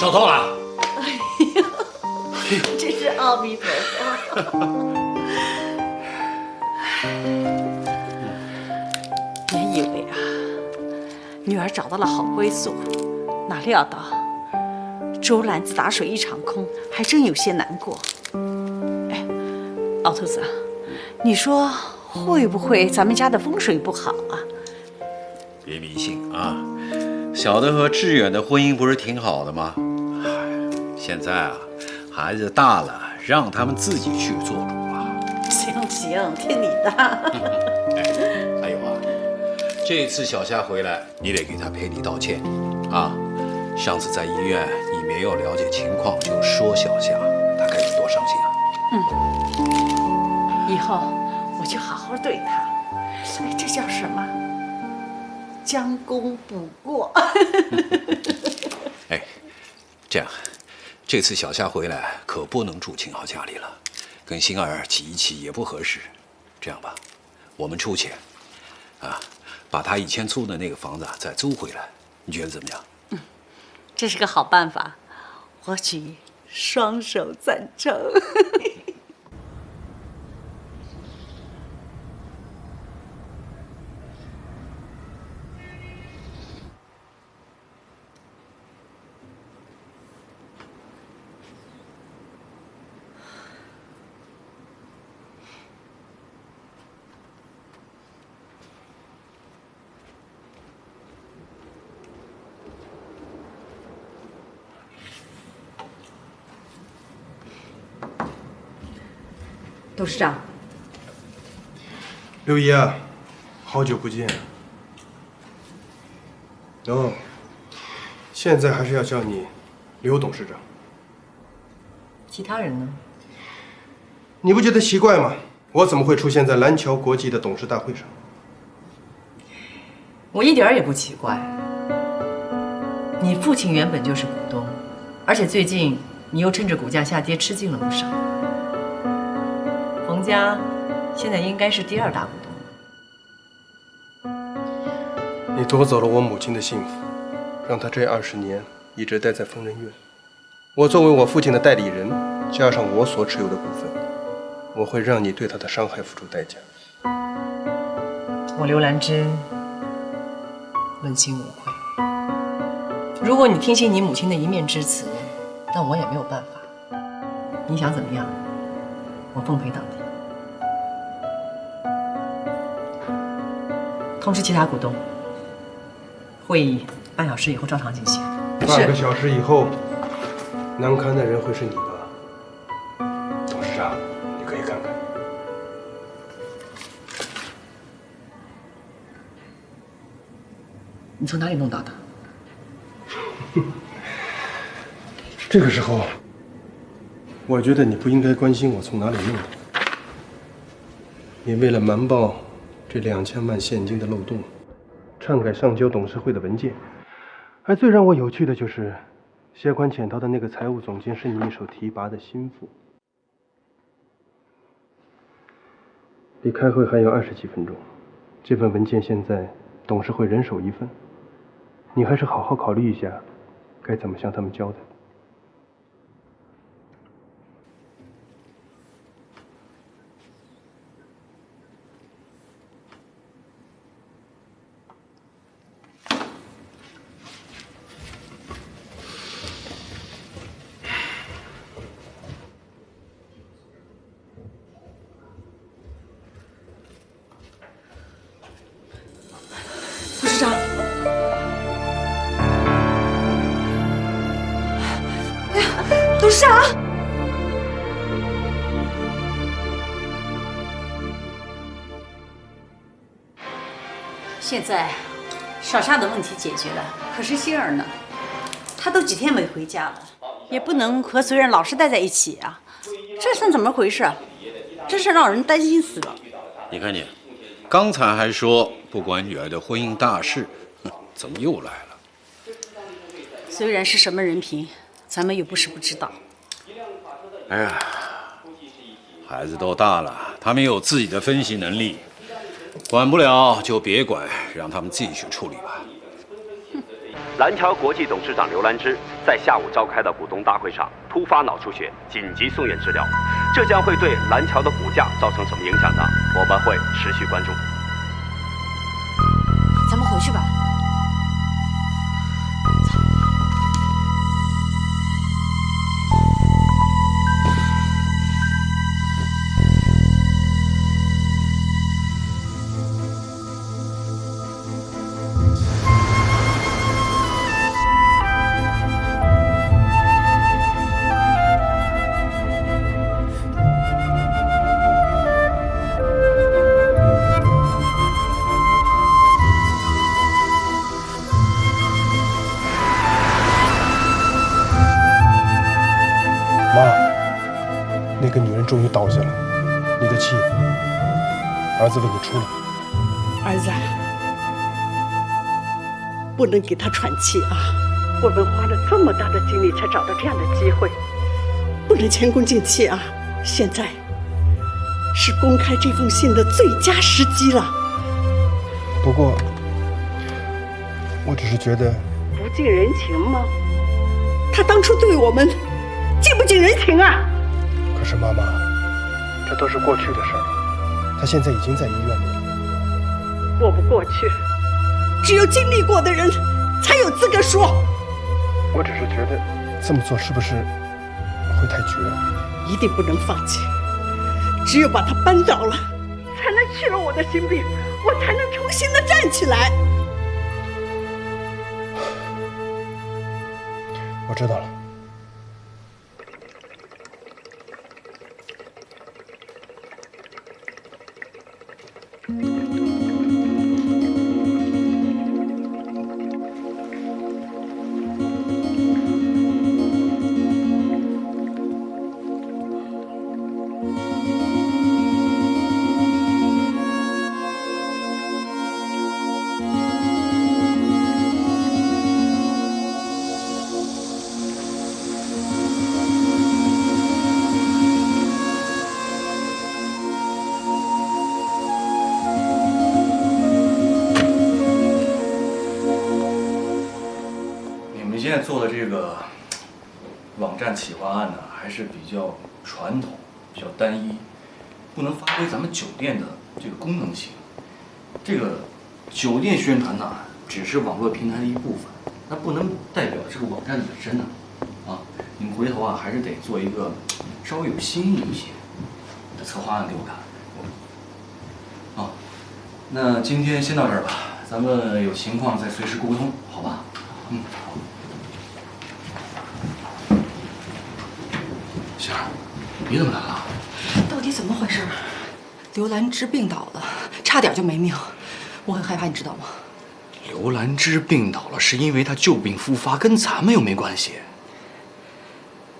Speaker 17: 找到了。
Speaker 4: 哎呀，真是阿弥陀佛。原以为啊，女儿找到了好归宿，哪料到竹篮子打水一场空，还真有些难过。哎，老头子，你说会不会咱们家的风水不好啊？
Speaker 19: 别迷信啊！小的和志远的婚姻不是挺好的吗？现在啊，孩子大了，让他们自己去做主啊。
Speaker 4: 行，听你的。
Speaker 19: 还有啊，这次小夏回来，你得给她赔礼道歉啊。上次在医院，你没没有了解情况就说小夏，他该有多伤心啊！
Speaker 4: 以后我就好好对他。哎，这叫什么？将功补过。
Speaker 19: 哎，这样，这次小夏回来可不能住秦昊家里了，跟星儿挤一起也不合适。这样吧，我们出钱，把他以前租的那个房子再租回来，你觉得怎么样？
Speaker 4: 这是个好办法，我举双手赞成。董事长，
Speaker 20: 刘姨啊，好久不见。哦，现在还是要叫你刘董事长。
Speaker 6: 其他人呢？
Speaker 20: 你不觉得奇怪吗？我怎么会出现在蓝桥国际的董事大会上？
Speaker 6: 我一点也不奇怪。你父亲原本就是股东，而且最近你又趁着股价下跌吃进了不少。冯家现在应该是第2大股东。
Speaker 20: 你夺走了我母亲的幸福，让她这20年一直待在疯人院。我作为我父亲的代理人，加上我所持有的股份，我会让你对她的伤害付出代价。
Speaker 6: 我刘兰芝问心无愧。如果你听信你母亲的一面之词，那我也没有办法。你想怎么样，我奉陪到底。通知其他股东，会议半小时以后照常进行。
Speaker 20: 半个小时以后，难堪的人会是你吧？董事长，你可以看看。
Speaker 6: 你从哪里弄到的？
Speaker 20: 这个时候，我觉得你不应该关心我从哪里弄的。你为了瞒报这2000万现金的漏洞，篡改上交董事会的文件，而最让我有趣的就是，携款潜逃的那个财务总监是你一手提拔的心腹。离开会还有20几分钟，这份文件现在董事会人手一份，你还是好好考虑一下，该怎么向他们交代。
Speaker 4: 董事长，哎呀，董事长！现在小夏的问题解决了，可是星儿呢？她都几天没回家了，也不能和随人老是待在一起啊，这算怎么回事啊？真是让人担心死了。
Speaker 19: 你看你，刚才还说不管女儿的婚姻大事，怎么又来了？
Speaker 4: 虽然是什么人品，咱们又不是不知道。
Speaker 19: 哎呀，孩子都大了，他们有自己的分析能力，管不了就别管，让他们自己去处理吧。
Speaker 10: 蓝桥国际董事长刘兰芝在下午召开的股东大会上突发脑出血，紧急送院治疗，这将会对蓝桥的股价造成什么影响呢？我们会持续关注。
Speaker 7: 咱们回去吧。
Speaker 20: 那个女人终于倒下了，你的气，儿子为你出了。
Speaker 4: 儿子，不能给他喘气啊！我们花了这么大的精力才找到这样的机会，不能前功尽弃啊！现在是公开这封信的最佳时机了。
Speaker 20: 不过，我只是觉得
Speaker 4: 不近人情吗？他当初对我们近不近人情啊？
Speaker 20: 可是妈妈，这都是过去的事儿了。他现在已经在医院里了。
Speaker 4: 过不过去，只有经历过的人才有资格说。
Speaker 20: 我只是觉得这么做是不是会太绝了？
Speaker 4: 一定不能放弃，只有把他扳倒了，才能去了我的心病，我才能重新的站起来。
Speaker 20: 我知道了。
Speaker 13: 现在做的这个网站企划案呢，还是比较传统、比较单一，不能发挥咱们酒店的这个功能性。这个酒店宣传呢，只是网络平台的一部分，那不能代表这个网站的本身呢。啊，你们回头啊，还是得做一个稍微有新意一些的策划案给我看。啊，那今天先到这儿吧，咱们有情况再随时沟通，好吧？嗯，好。仙儿，你怎么来了？
Speaker 5: 到底怎么回事？刘兰芝病倒了，差点就没命，我很害怕，你知道吗？
Speaker 13: 刘兰芝病倒了，是因为她旧病复发，跟咱们又没关系。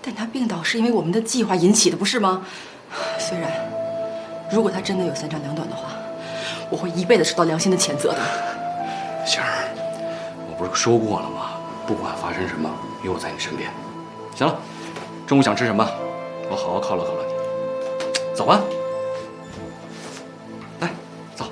Speaker 5: 但她病倒是因为我们的计划引起的，不是吗？虽然，如果她真的有三长两短的话，我会一辈子受到良心的谴责的。
Speaker 13: 仙儿，我不是说过了吗？不管发生什么，有我在你身边。行了，中午想吃什么？我好好犒劳犒劳你。走吧。来，走。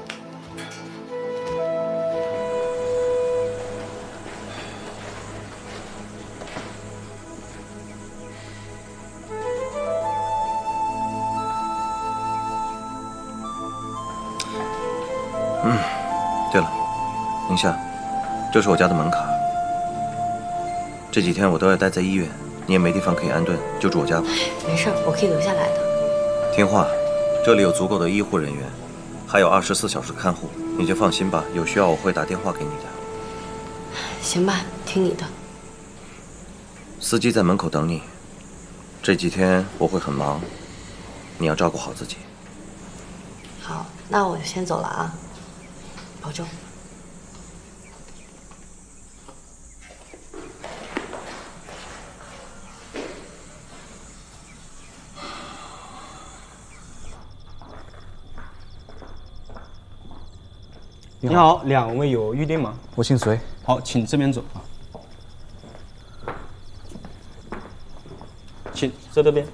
Speaker 3: 对了，宁夏，这是我家的门卡。这几天我都要待在医院，你也没地方可以安顿，就住我家吧。
Speaker 2: 没事，我可以留下来的。
Speaker 3: 听话，这里有足够的医护人员，还有24小时看护，你就放心吧。有需要我会打电话给你的。
Speaker 2: 行吧，听你的。
Speaker 3: 司机在门口等你。这几天我会很忙，你要照顾好自己。
Speaker 2: 好，那我就先走了啊，保重。
Speaker 12: 你好，两位有预定吗？
Speaker 13: 我姓隋。
Speaker 12: 好，请这边走啊。请这边。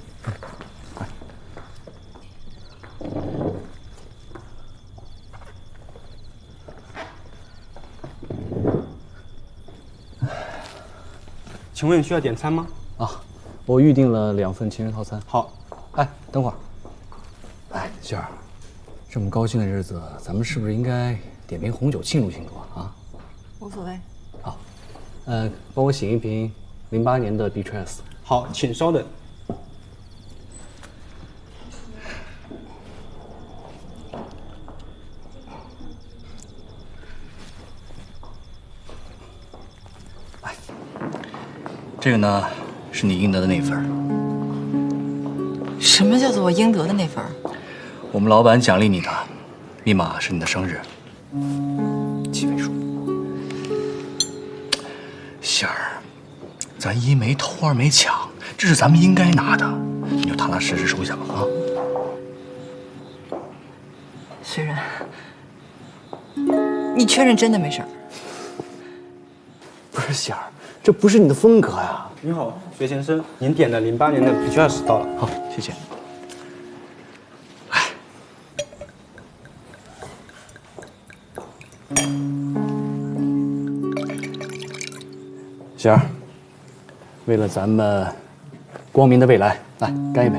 Speaker 12: 请问需要点餐吗？
Speaker 13: 啊，我预定了2份情人套餐。
Speaker 12: 好。
Speaker 13: 哎，等会儿。哎，仙儿，这么高兴的日子，咱们是不是应该点瓶红酒庆祝庆祝啊？
Speaker 5: 无所谓。
Speaker 13: 好，帮我醒一瓶08年的 Beatrice。
Speaker 12: 好，请稍等。
Speaker 13: 这个呢，是你应得的那份。
Speaker 5: 什么叫做我应得的那份？
Speaker 13: 我们老板奖励你的，密码是你的生日，7位数。仙儿，咱一没偷二没抢，这是咱们应该拿的，你就
Speaker 8: 踏踏实实收下吧啊。
Speaker 5: 虽然，你确认真的没事儿？
Speaker 12: 不是仙儿，这不是你的风格呀。你好，薛先生，您点的08年的啤酒20到了。
Speaker 8: 好，谢谢。
Speaker 12: 仙儿，为了咱们光明的未来，来干一杯。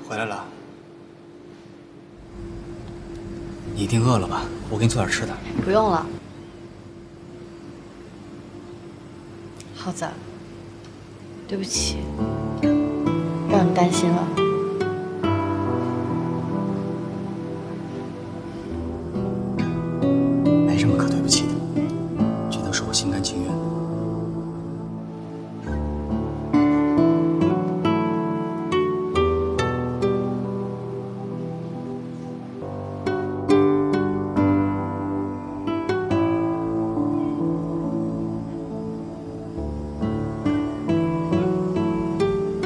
Speaker 8: 回来了，你一定饿了吧？我给你做点吃的。
Speaker 2: 不用了，浩子，对不起，让你担心了。
Speaker 8: 没什么可对不起的，这都是我心甘情愿的。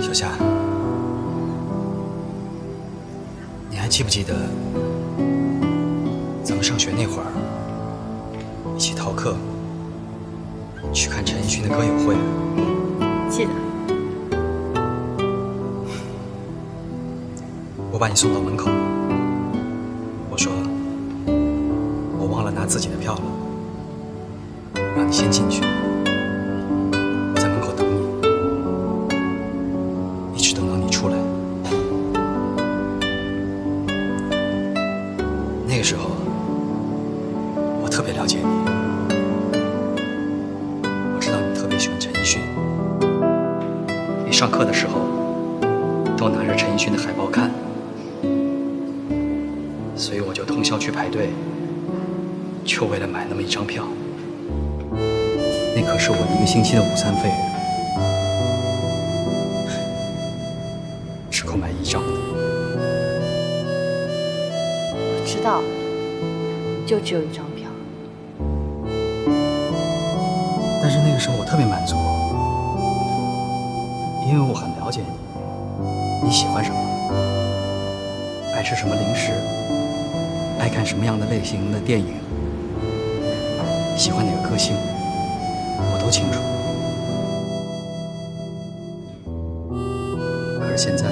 Speaker 8: 小夏，你还记不记得咱们上学那会儿，一起逃课去看陈奕迅的歌友会？
Speaker 2: 记得。
Speaker 8: 我把你送到门口，我说我忘了拿自己的票了，让你先进去。我在门口等你，一直等到你出来。那个时候，我特别了解你，我知道你特别喜欢陈奕迅，你上课的时候都拿着陈奕迅的海报看，所以我就通宵去排队，就为了买那么一张票。那可是我1个星期的午餐费，只够买1张的。
Speaker 2: 我知道，就只有1张票。
Speaker 8: 但是那个时候我特别满足，因为我很了解你，你喜欢什么，爱吃什么零食，爱看什么样的类型的电影，喜欢哪个歌星，我都清楚。可是现在，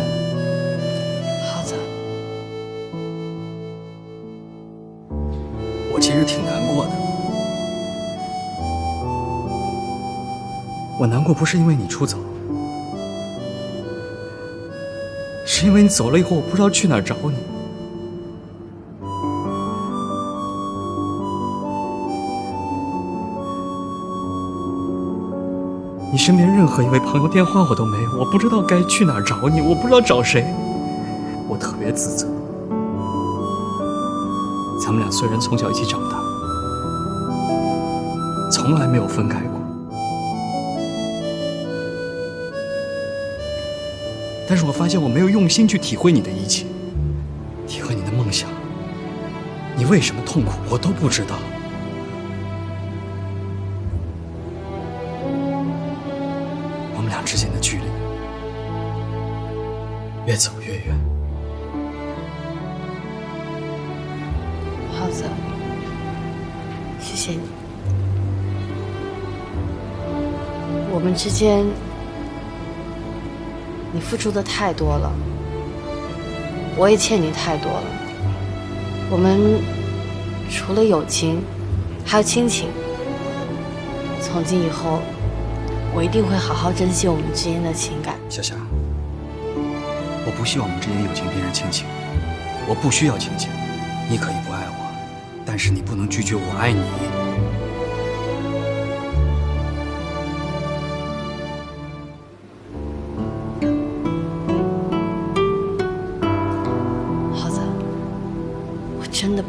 Speaker 2: 浩子，
Speaker 8: 我其实挺难过的。我难过不是因为你出走，是因为你走了以后，我不知道去哪儿找你。你身边任何一位朋友电话我都没有，我不知道该去哪儿找你，我不知道找谁，我特别自责。咱们俩虽然从小一起长大，从来没有分开过，但是我发现我没有用心去体会你的一切，体会你的梦想，你为什么痛苦，我都不知道。我们俩之间的距离越走越远。
Speaker 2: 浩子，谢谢你。我们之间，你付出的太多了，我也欠你太多了。我们除了友情，还有亲情。从今以后，我一定会好好珍惜我们之间的情感。
Speaker 8: 小夏，我不希望我们之间友情变成亲情，我不需要亲情。你可以不爱我，但是你不能拒绝我爱你。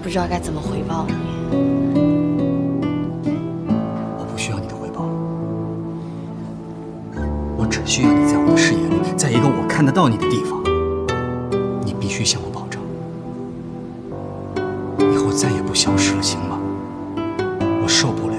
Speaker 2: 不知道该怎么回报你。
Speaker 8: 我不需要你的回报，我只需要你在我的视野里，在一个我看得到你的地方。你必须向我保证，以后再也不消失了，行吗？我受不了。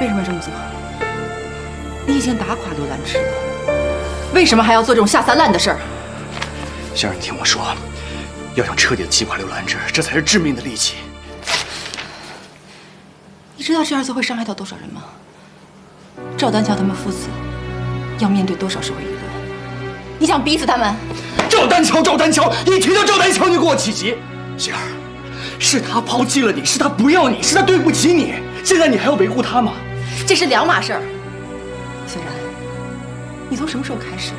Speaker 5: 为什么这么做？你已经打垮刘兰芝了，为什么还要做这种下三滥的事儿？
Speaker 8: 小冉，你听我说，要想彻底的击垮刘兰芝，这才是致命的利器。
Speaker 5: 你知道这样做会伤害到多少人吗？赵丹桥他们父子要面对多少社会舆论？你想逼死他们？
Speaker 8: 赵丹桥，赵丹桥，一提到赵丹桥你就给我起急。希儿，是他抛弃了你，是他不要你，是他对不起你，现在你还要维护他吗？
Speaker 5: 这是两码事儿。虽然，你从什么时候开始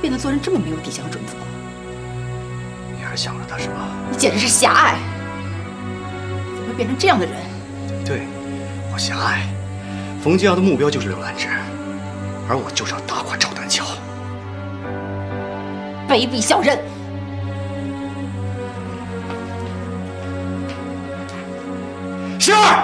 Speaker 5: 变得做人这么没有底线和准则？
Speaker 8: 你还想着他是吧？
Speaker 5: 你简直是狭隘！怎么会变成这样的人？
Speaker 8: 对，我狭隘。冯继尧的目标就是刘兰芝，而我就是要打垮赵丹桥。
Speaker 5: 卑鄙小人！
Speaker 8: 希儿。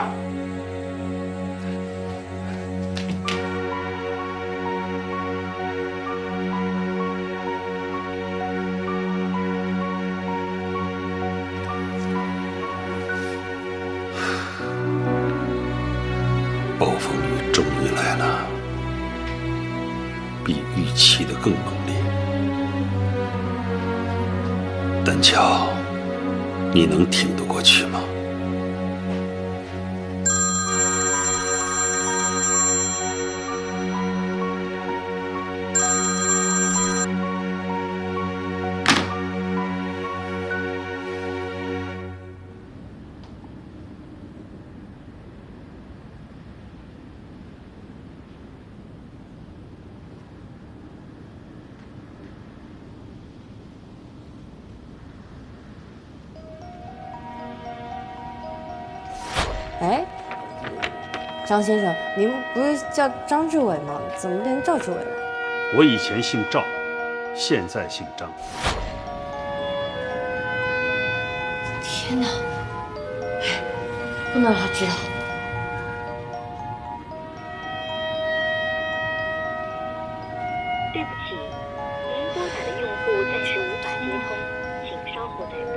Speaker 21: 暴风雨终于来了，比预期的更猛烈。丹桥，你能挺得过去吗？
Speaker 18: 哎，张先生，您不是叫张志伟吗？怎么变成赵志伟了？
Speaker 22: 我以前姓赵，现在姓张。
Speaker 18: 天哪！不能让他知道。
Speaker 11: 对不起，您拨打的用户暂时无法接通，请稍后再拨。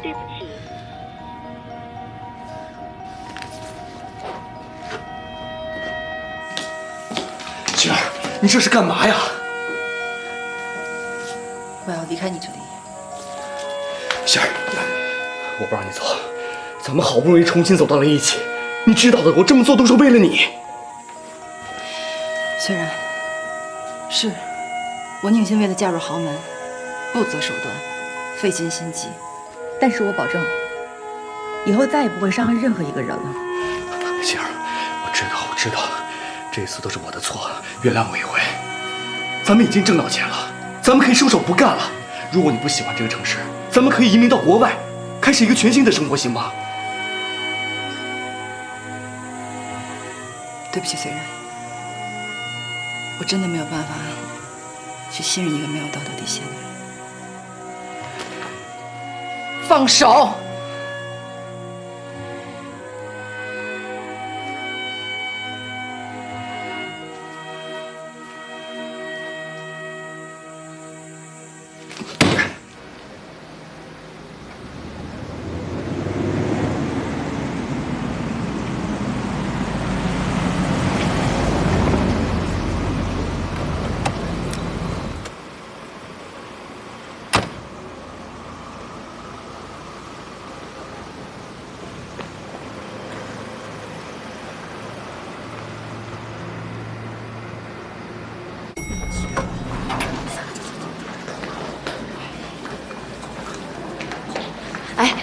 Speaker 11: 对不起。
Speaker 8: 雪儿，你这是干嘛呀？
Speaker 5: 我要离开你这里。
Speaker 8: 雪儿，我不让你走，咱们好不容易重新走到了一起，你知道的，我这么做都是为了你。
Speaker 5: 虽然，是我宁愿为了嫁入豪门，不择手段，费尽心机，但是我保证，以后再也不会伤害任何一个人了。
Speaker 8: 杏儿，我知道，这次都是我的错，原谅我一回。咱们已经挣到钱了，咱们可以收手不干了。如果你不喜欢这个城市，咱们可以移民到国外，开始一个全新的生活，行吗？
Speaker 5: 对不起，虽然，我真的没有办法去信任一个没有道德底线的人。放手！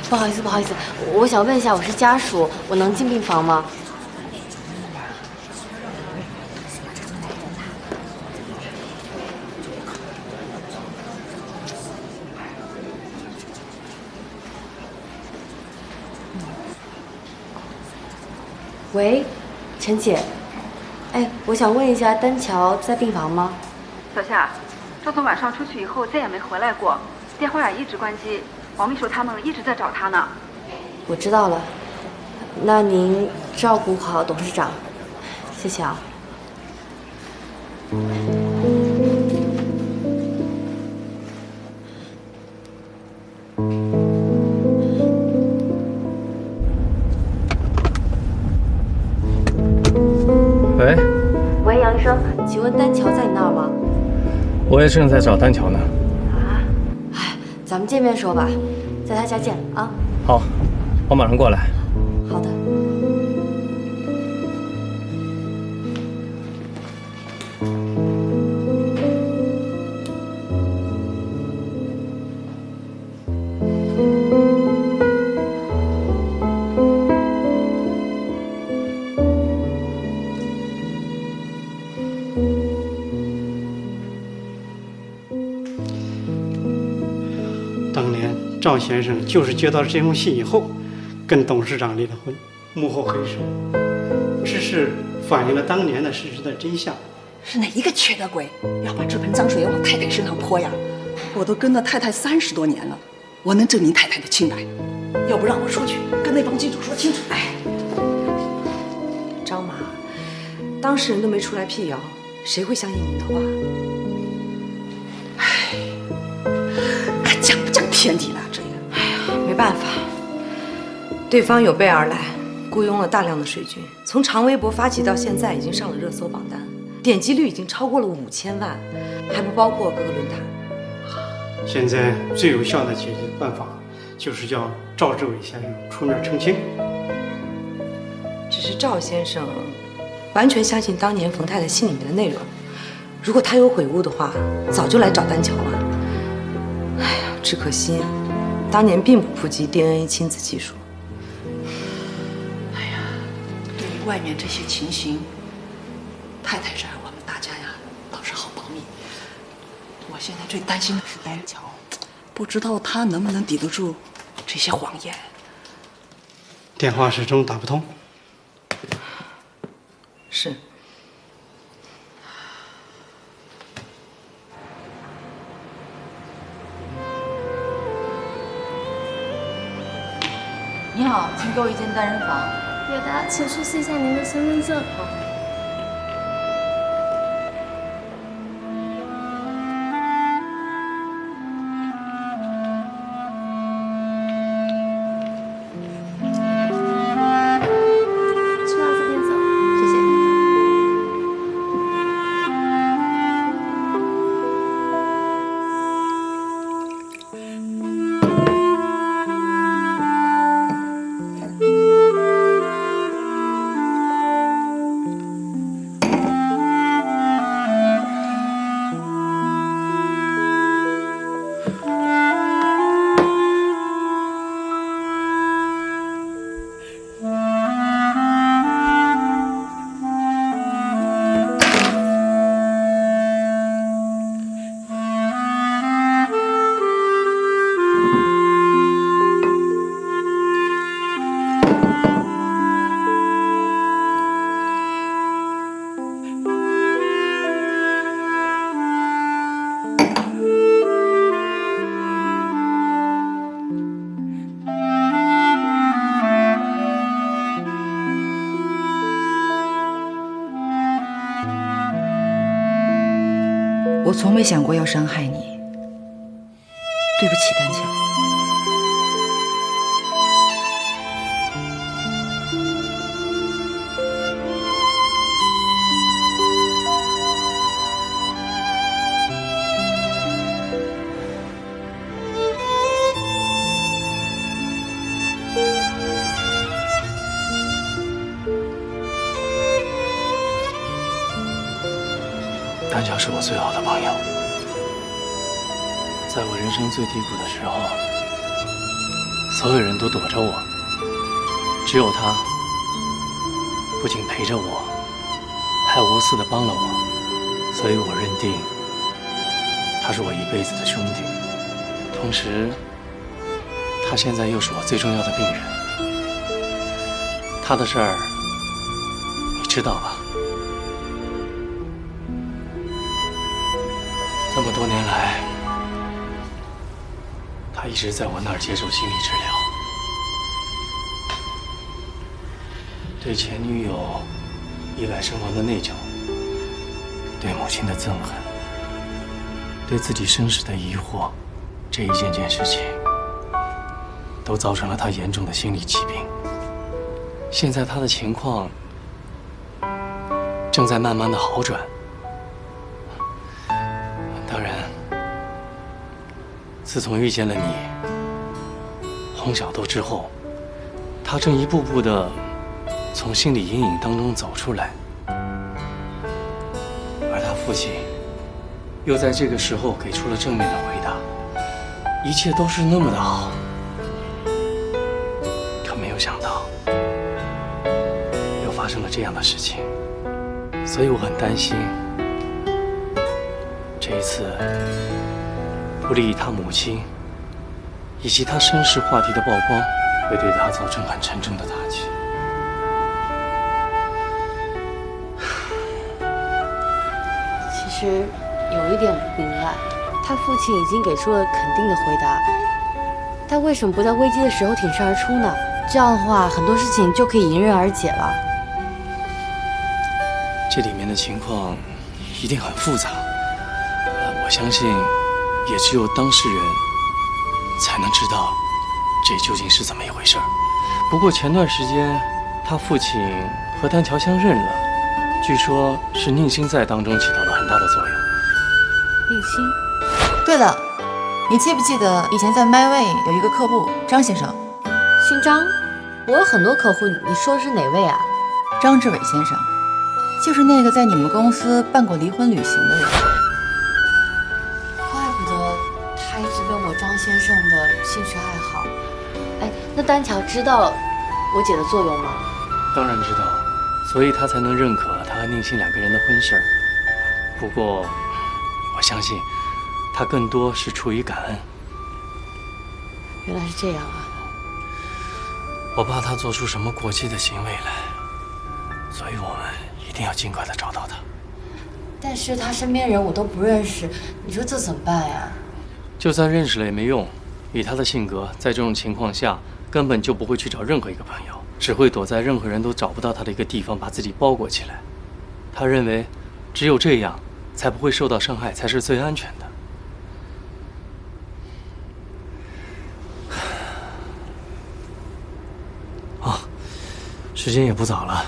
Speaker 18: 不好意思，不好意思，我想问一下，我是家属，我能进病房吗？喂，陈姐，哎，我想问一下，丹乔在病房吗？
Speaker 1: 小夏，周总晚上出去以后再也没回来过，电话也一直关机，王秘书他们一直在找他呢。
Speaker 18: 我知道了，那您照顾好董事长，谢谢啊。
Speaker 20: 喂，
Speaker 18: 喂，杨医生，请问丹乔在你那儿吗？
Speaker 20: 我也正在找丹乔呢。
Speaker 18: 咱们见面说吧，在他家见啊。
Speaker 20: 好，我马上过来。
Speaker 18: 好的。
Speaker 14: 当年赵先生就是接到这封信以后，跟董事长离了婚，幕后黑手。只是反映了当年的事实的真相。
Speaker 4: 是哪一个缺德鬼要把这盆脏水往太太身上泼呀？我都跟了太太30多年了，我能证明太太的清白。要不让我出去跟那帮金主说清楚。哎，
Speaker 9: 张麻，当事人都没出来辟谣，谁会相信你的话？
Speaker 4: 还讲不讲天理了？这个，
Speaker 9: 哎呀，没办法，对方有备而来，雇佣了大量的水军，从长微博发起到现在，已经上了热搜榜单，点击率已经超过了5000万，还不包括各个论坛。
Speaker 14: 现在最有效的解决办法，就是叫赵志伟先生出面澄清。
Speaker 9: 只是赵先生完全相信当年冯太太信里面的内容，如果他有悔悟的话，早就来找丹乔了。哎呀，只可惜当年并不普及 DNA 亲子技术。
Speaker 4: 哎呀，对于外面这些情形，太太这儿我们大家呀倒是好保密。我现在最担心的是丹乔，不知道他能不能抵得住这些谎言。
Speaker 14: 电话始终打不通。
Speaker 9: 是。
Speaker 5: 你好，请给我一间单人房。
Speaker 23: 有的，请出示一下您的身份证。请往这边走，谢谢。
Speaker 5: 我从没想过要伤害你，对不起，丹乔。
Speaker 8: 丹乔是我最好的朋友，在我人生最低谷的时候，
Speaker 12: 所有人都躲着我，只有他不仅陪着我，还无私地帮了我，所以我认定他是我一辈子的兄弟。同时，他现在又是我最重要的病人。他的事儿你知道吧？这么多年来，他一直在我那儿接受心理治疗。对前女友意外身亡的内疚，对母亲的憎恨，对自己身世的疑惑，这一件件事情，都造成了他严重的心理疾病。现在他的情况正在慢慢的好转。当然，自从遇见了你，洪小豆之后，他正一步步的从心理阴影当中走出来，而他父亲又在这个时候给出了正面的回答，一切都是那么的好。可没有想到，又发生了这样的事情，所以我很担心，这一次不利于他母亲以及他身世话题的曝光，会对他造成很沉重的打击。
Speaker 2: 其实有一点不明白，他父亲已经给出了肯定的回答，他为什么不在危机的时候挺身而出呢？这样的话，很多事情就可以迎刃而解了。
Speaker 12: 这里面的情况一定很复杂，我相信也只有当事人才能知道这究竟是怎么一回事儿。不过前段时间他父亲和单乔相认了，据说是宁心在当中起到了很大的作用。
Speaker 2: 宁心？
Speaker 5: 对了，你记不记得以前在麦味有一个客户张先生？
Speaker 2: 姓张？我有很多客户，你说的是哪位啊？
Speaker 5: 张志伟先生，就是那个在你们公司办过离婚旅行的人。
Speaker 2: 怪不得他一直问我张先生的兴趣爱好。哎，那单乔知道我姐的作用吗？
Speaker 12: 当然知道，所以他才能认可他和宁心两个人的婚事儿。不过，我相信他更多是出于感恩。
Speaker 2: 原来是这样啊！
Speaker 12: 我怕他做出什么过激的行为来，所以我们一定要尽快的找到他。
Speaker 2: 但是他身边人我都不认识，你说这怎么办呀？
Speaker 12: 就算认识了也没用，以他的性格，在这种情况下根本就不会去找任何一个朋友，只会躲在任何人都找不到他的一个地方，把自己包裹起来。他认为只有这样才不会受到伤害，才是最安全的。时间也不早了，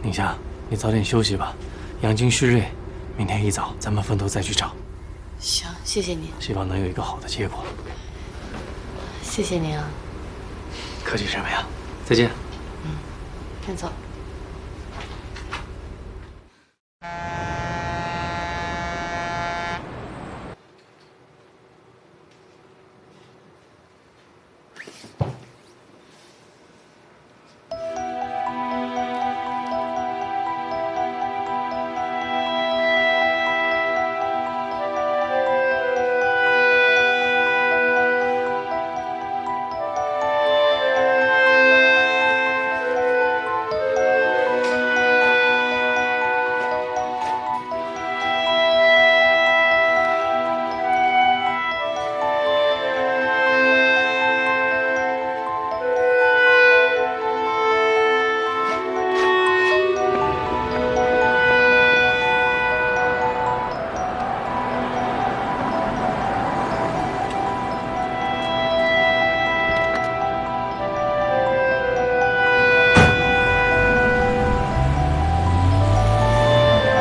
Speaker 12: 宁夏，你早点休息吧，养精蓄锐，明天一早咱们分头再去找。
Speaker 2: 行，谢谢你。
Speaker 12: 希望能有一个好的结果。
Speaker 2: 谢谢您啊。
Speaker 12: 客气什么呀？再见。
Speaker 2: 先走。